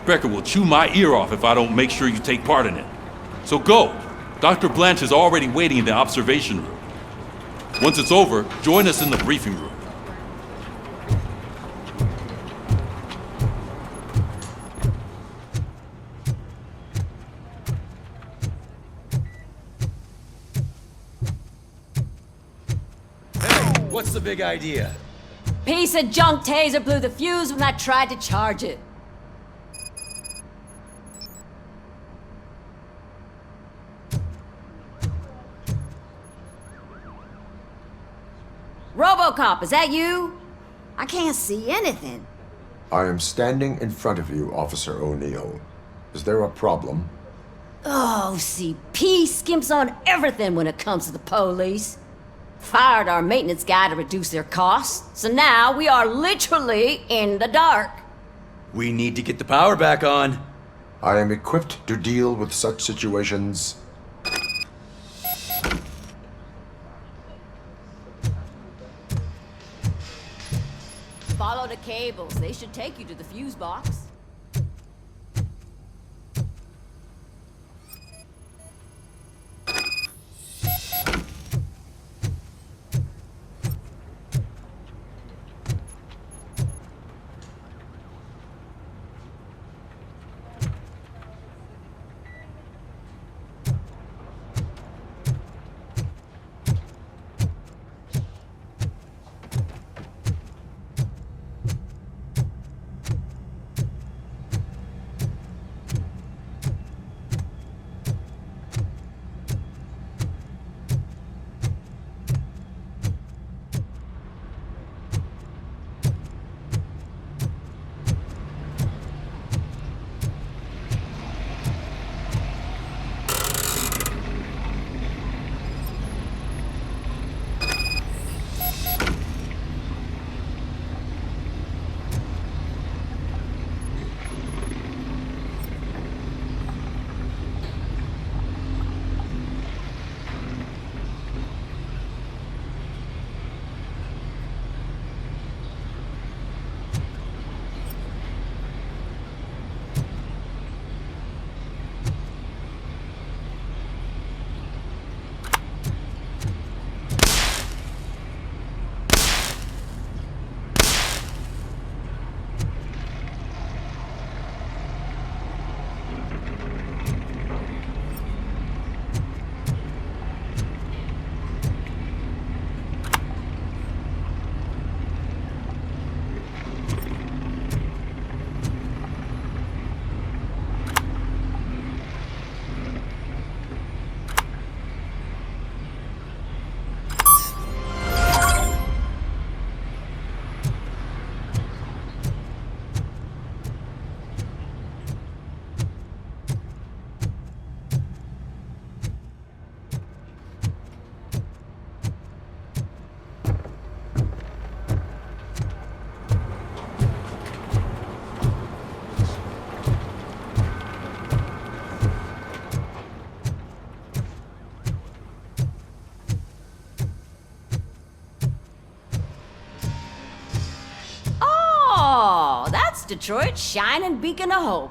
Becker will chew my ear off if I don't make sure you take part in it. So go. Dr. Blanche is already waiting in the observation room. Once it's over, join us in the briefing room. What's the big idea? Piece of junk taser blew the fuse when I tried to charge it. RoboCop, is that you? I can't see anything. I am standing in front of you, Officer O'Neill. Is there a problem? Oh, CP skimps on everything when it comes to the police. Fired our maintenance guy to reduce their costs, so now we are literally in the dark. We need to get the power back on. I am equipped to deal with such situations. Follow the cables. They should take you to the fuse box. Detroit's shining beacon of hope.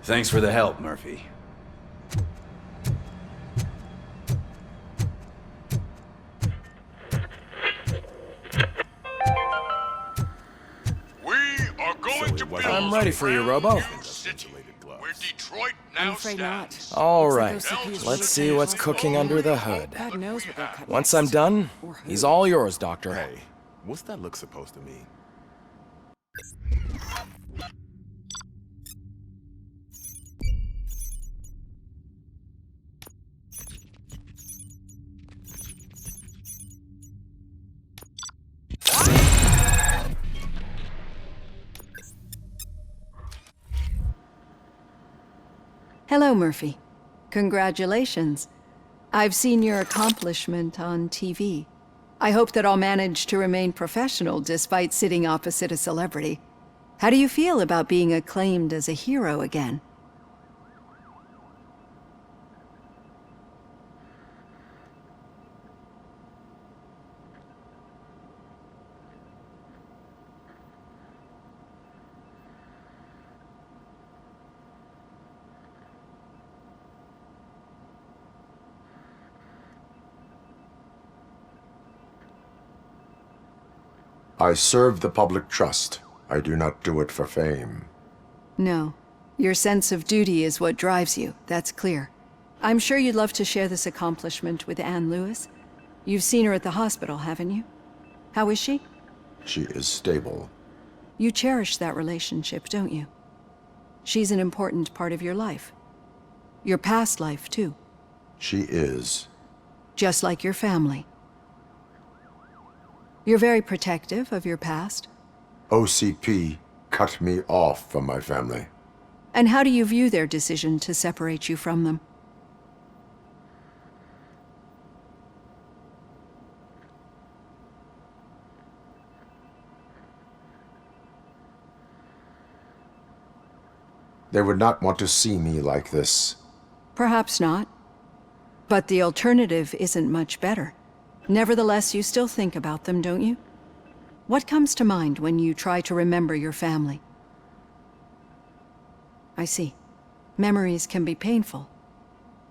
Thanks for the help, Murphy. We are going to build I'm ready for you, Robo. where Detroit now stands. All right, let's see what's cooking under the hood. Once I'm done, he's all yours, Doctor. Hey, what's that look supposed to mean? Hello, Murphy. Congratulations. I've seen your accomplishment on TV. I hope that I'll manage to remain professional despite sitting opposite a celebrity. How do you feel about being acclaimed as a hero again? I serve the public trust. I do not do it for fame. No. Your sense of duty is what drives you, that's clear. I'm sure you'd love to share this accomplishment with Anne Lewis. You've seen her at the hospital, haven't you? How is she? She is stable. You cherish that relationship, don't you? She's an important part of your life. Your past life, too. She is. Just like your family. You're very protective of your past. OCP cut me off from my family. And how do you view their decision to separate you from them? They would not want to see me like this. Perhaps not. But the alternative isn't much better. Nevertheless, you still think about them, don't you? What comes to mind when you try to remember your family? I see. Memories can be painful.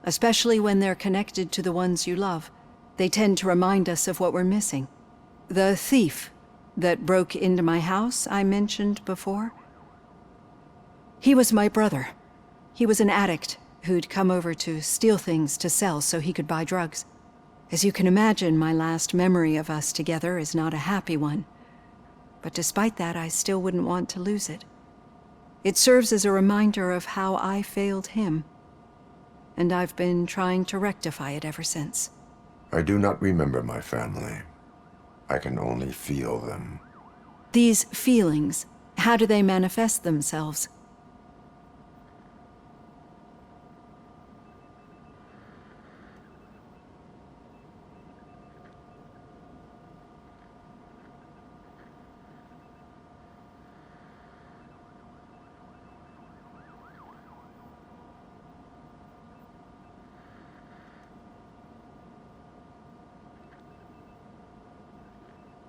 Especially when they're connected to the ones you love. They tend to remind us of what we're missing. The thief that broke into my house I mentioned before? He was my brother. He was an addict who'd come over to steal things to sell so he could buy drugs. As you can imagine, my last memory of us together is not a happy one. But despite that, I still wouldn't want to lose it. It serves as a reminder of how I failed him. And I've been trying to rectify it ever since. I do not remember my family. I can only feel them. These feelings, how do they manifest themselves?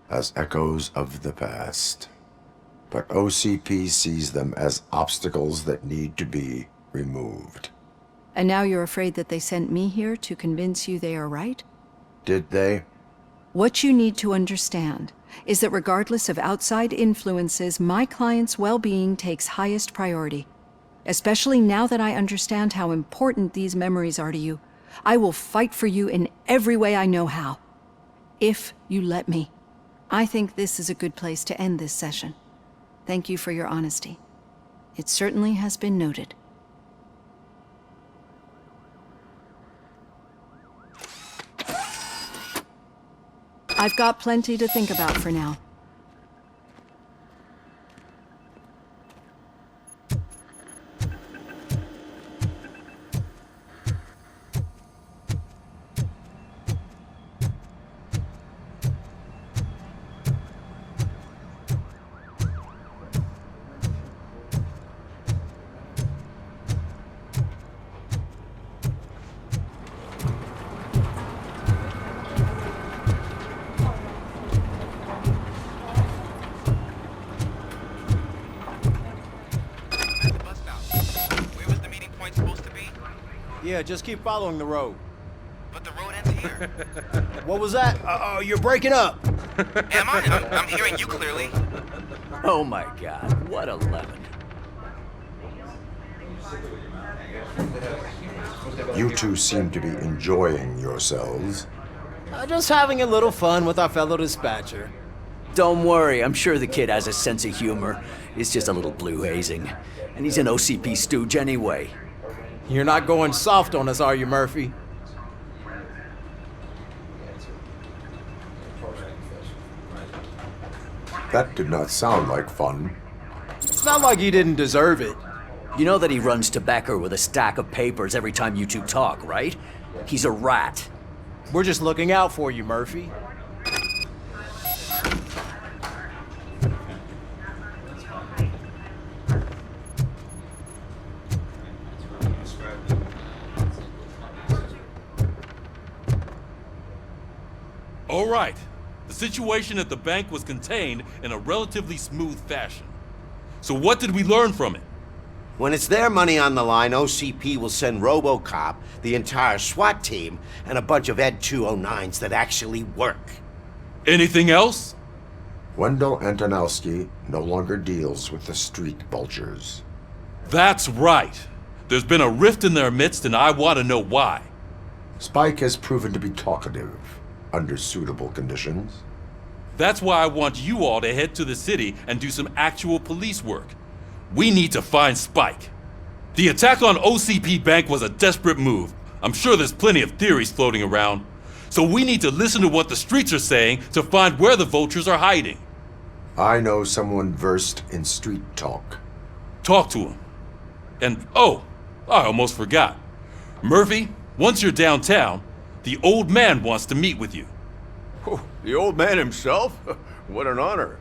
As echoes of the past. But OCP sees them as obstacles that need to be removed. And now you're afraid that they sent me here to convince you they are right? Did they? What you need to understand is that regardless of outside influences, my client's well-being takes highest priority. Especially now that I understand how important these memories are to you. I will fight for you in every way I know how. If you let me. I think this is a good place to end this session. Thank you for your honesty. It certainly has been noted. I've got plenty to think about for now. Yeah, just keep following the road. But the road ends here. What was that? Uh-oh, you're breaking up. Am I? I'm hearing you clearly. Oh my god, what a lemon. You two seem to be enjoying yourselves. Just having a little fun with our fellow dispatcher. Don't worry, I'm sure the kid has a sense of humor. It's just a little blue hazing. And he's an OCP stooge anyway. You're not going soft on us, are you, Murphy? That did not sound like fun. It's not like he didn't deserve it. You know that he runs to Becker with a stack of papers every time you two talk, right? He's a rat. We're just looking out for you, Murphy. All right. The situation at the bank was contained in a relatively smooth fashion. So what did we learn from it? When it's their money on the line, OCP will send RoboCop, the entire SWAT team, and a bunch of Ed 209s that actually work. Anything else? Wendell Antonowski no longer deals with the street vultures. That's right. There's been a rift in their midst, and I want to know why. Spike has proven to be talkative under suitable conditions. That's why I want you all to head to the city and do some actual police work. We need to find Spike. The attack on OCP Bank was a desperate move. I'm sure there's plenty of theories floating around. So we need to listen to what the streets are saying to find where the vultures are hiding. I know someone versed in street talk. Talk to him. And, oh, I almost forgot. Murphy, once you're downtown, the old man wants to meet with you. Oh, the old man himself? What an honor.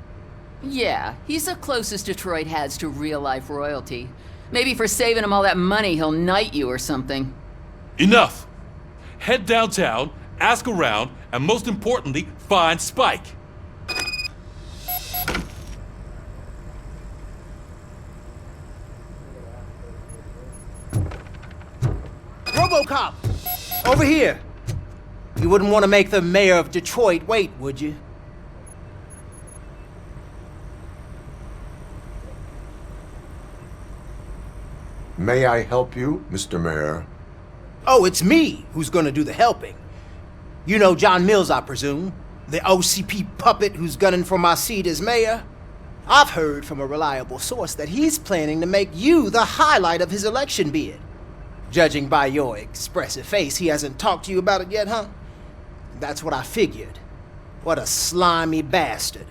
Yeah, he's the closest Detroit has to real-life royalty. Maybe for saving him all that money, he'll knight you or something. Enough! Head downtown, ask around, and most importantly, find Spike. RoboCop! Over here! You wouldn't want to make the mayor of Detroit wait, would you? May I help you, Mr. Mayor? Oh, it's me who's gonna do the helping. You know John Mills, I presume? The OCP puppet who's gunning for my seat as mayor? I've heard from a reliable source that he's planning to make you the highlight of his election bid. Judging by your expressive face, he hasn't talked to you about it yet, huh? That's what I figured. What a slimy bastard.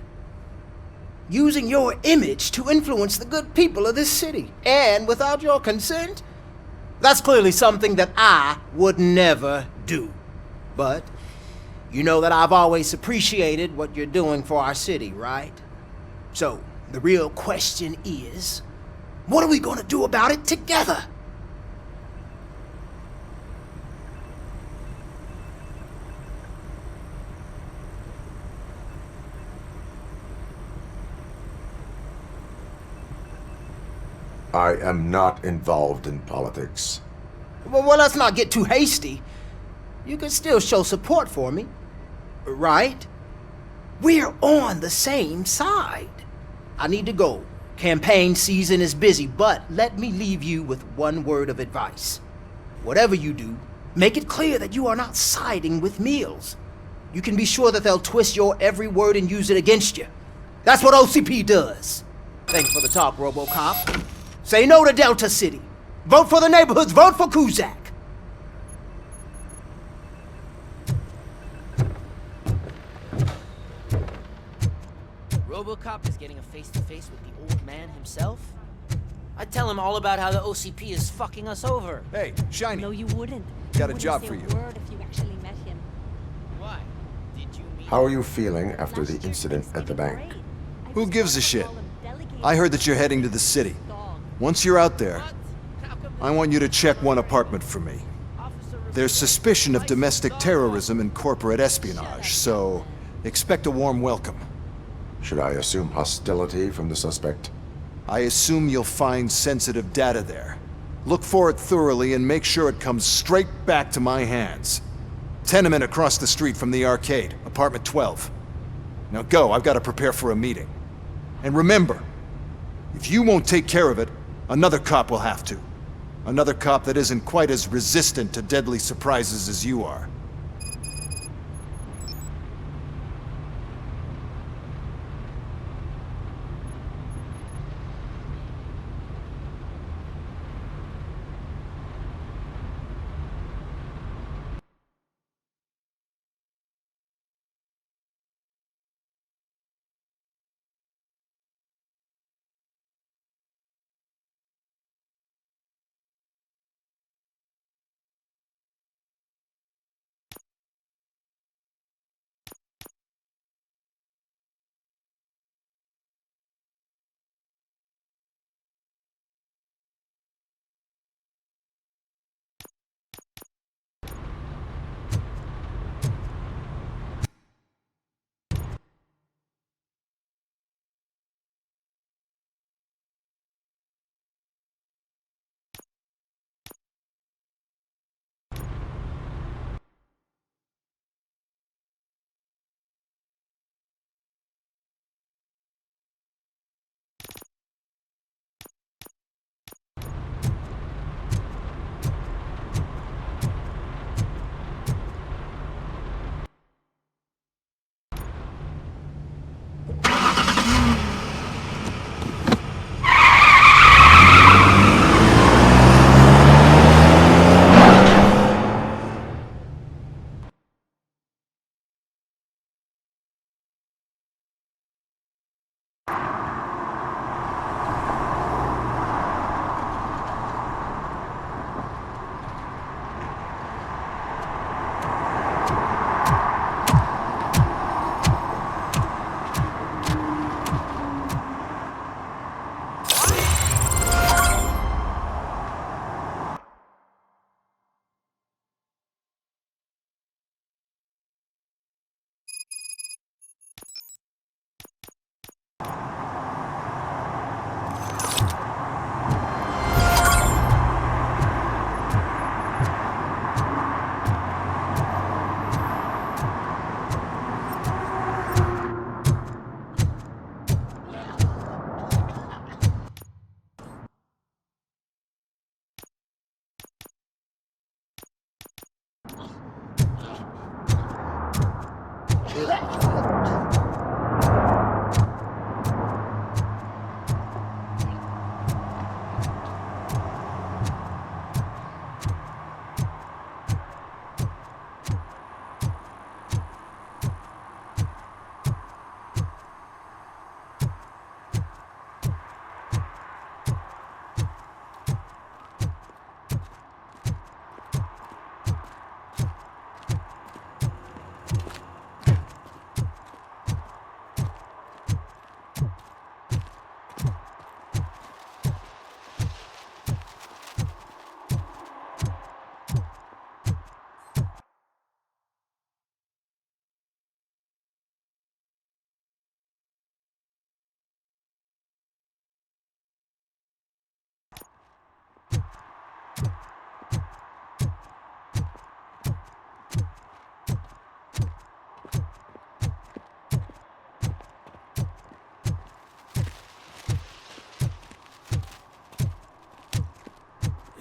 Using your image to influence the good people of this city, and without your consent? That's clearly something that I would never do. But you know that I've always appreciated what you're doing for our city, right? So, the real question is, what are we gonna do about it together? I am not involved in politics. Well, let's not get too hasty. You can still show support for me, right? We're on the same side. I need to go. Campaign season is busy, but let me leave you with one word of advice. Whatever you do, make it clear that you are not siding with Mills. You can be sure that they'll twist your every word and use it against you. That's what OCP does. Thanks for the talk, RoboCop. Say no to Delta City. Vote for the neighborhoods. Vote for Kuzak. RoboCop is getting a face-to-face with the old man himself? I'd tell him all about how the OCP is fucking us over. Hey, Shiny. No, you wouldn't. Got a job for you. Word if you actually met him. Why? Did you meet How are you feeling after the incident at the bank? Who gives a shit? I heard that you're heading to the city. Once you're out there, I want you to check one apartment for me. There's suspicion of domestic terrorism and corporate espionage, so expect a warm welcome. Should I assume hostility from the suspect? I assume you'll find sensitive data there. Look for it thoroughly and make sure it comes straight back to my hands. Tenement across the street from the arcade, apartment 12. Now go, I've got to prepare for a meeting. And remember, if you won't take care of it, another cop will have to. Another cop that isn't quite as resistant to deadly surprises as you are.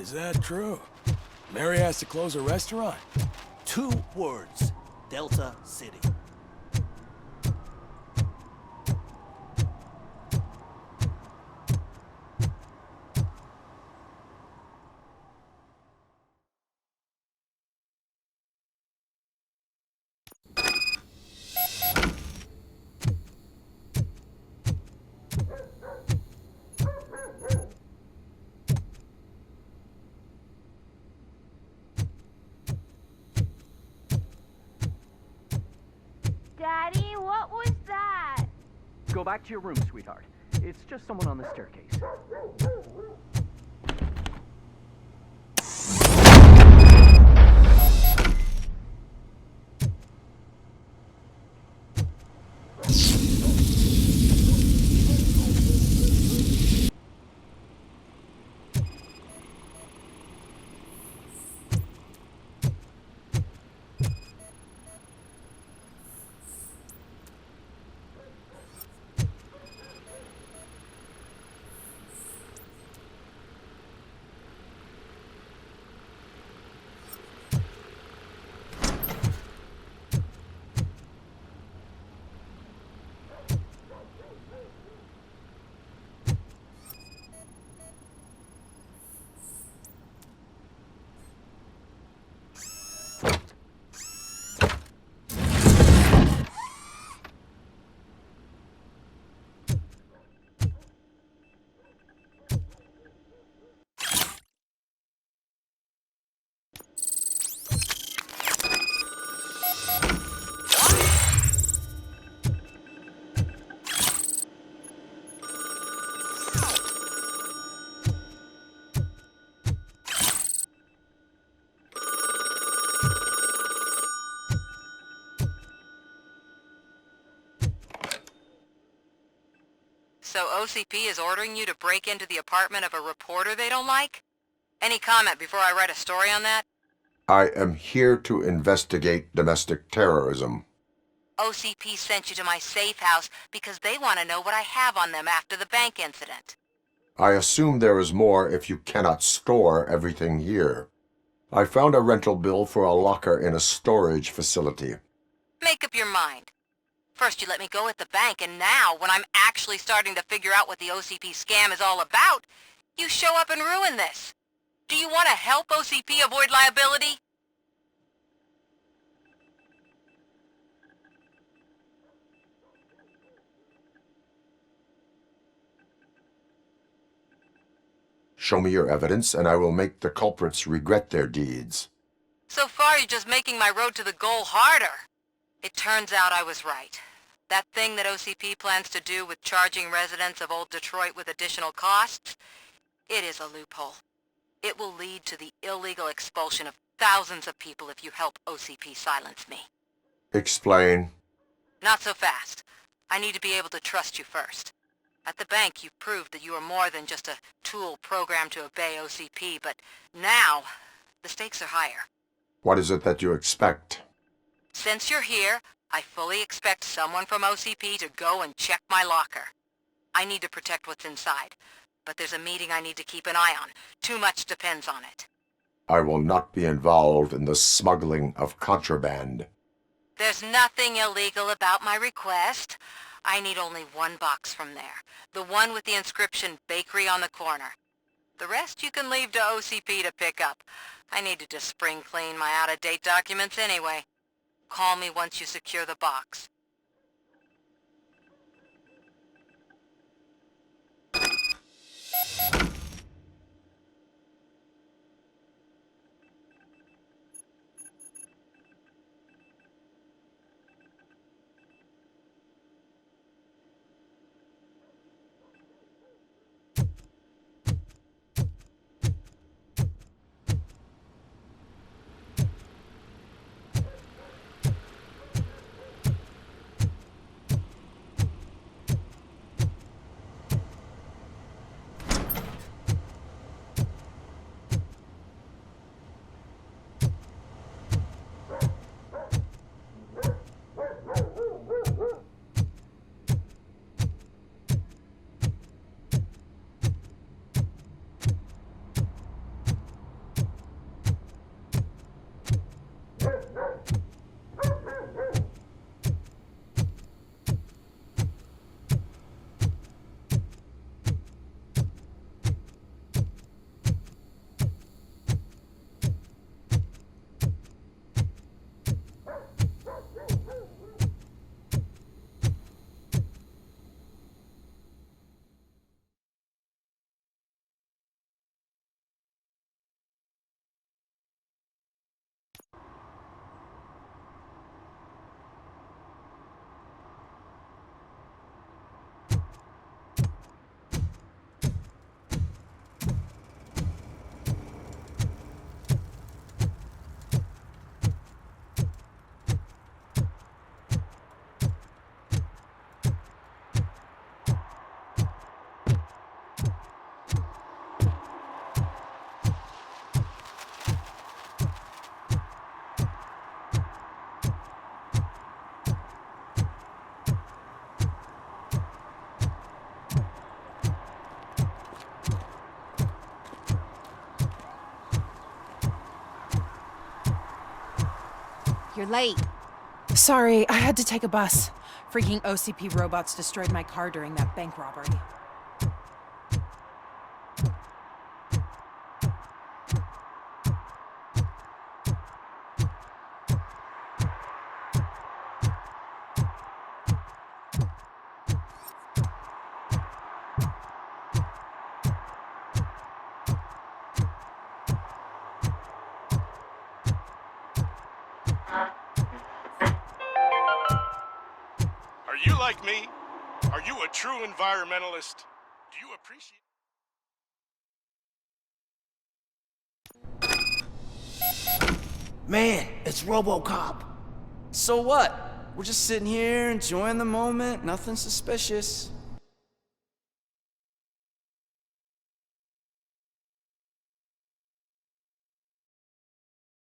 Is that true? Mary has to close her restaurant? 2 words. Delta City. Daddy, what was that? Go back to your room, sweetheart. It's just someone on the staircase. So OCP is ordering you to break into the apartment of a reporter they don't like? Any comment before I write a story on that? I am here to investigate domestic terrorism. OCP sent you to my safe house because they want to know what I have on them after the bank incident. I assume there is more if you cannot store everything here. I found a rental bill for a locker in a storage facility. Make up your mind. First you let me go at the bank, and now, when I'm actually starting to figure out what the OCP scam is all about, you show up and ruin this. Do you want to help OCP avoid liability? Show me your evidence, and I will make the culprits regret their deeds. So far, you're just making my road to the goal harder. It turns out I was right. That thing that OCP plans to do with charging residents of Old Detroit with additional costs, it is a loophole. It will lead to the illegal expulsion of thousands of people if you help OCP silence me. Explain. Not so fast. I need to be able to trust you first. At the bank, you've proved that you are more than just a tool programmed to obey OCP, but now, the stakes are higher. What is it that you expect? Since you're here, I fully expect someone from OCP to go and check my locker. I need to protect what's inside, but there's a meeting I need to keep an eye on. Too much depends on it. I will not be involved in the smuggling of contraband. There's nothing illegal about my request. I need only one box from there. The one with the inscription Bakery on the corner. The rest you can leave to OCP to pick up. I needed to spring clean my out-of-date documents anyway. Call me once you secure the box. You're late. Sorry, I had to take a bus. Freaking OCP robots destroyed my car during that bank robbery. Are you like me? Are you a true environmentalist? Do you appreciate... Man, it's RoboCop. So what? We're just sitting here enjoying the moment, nothing suspicious.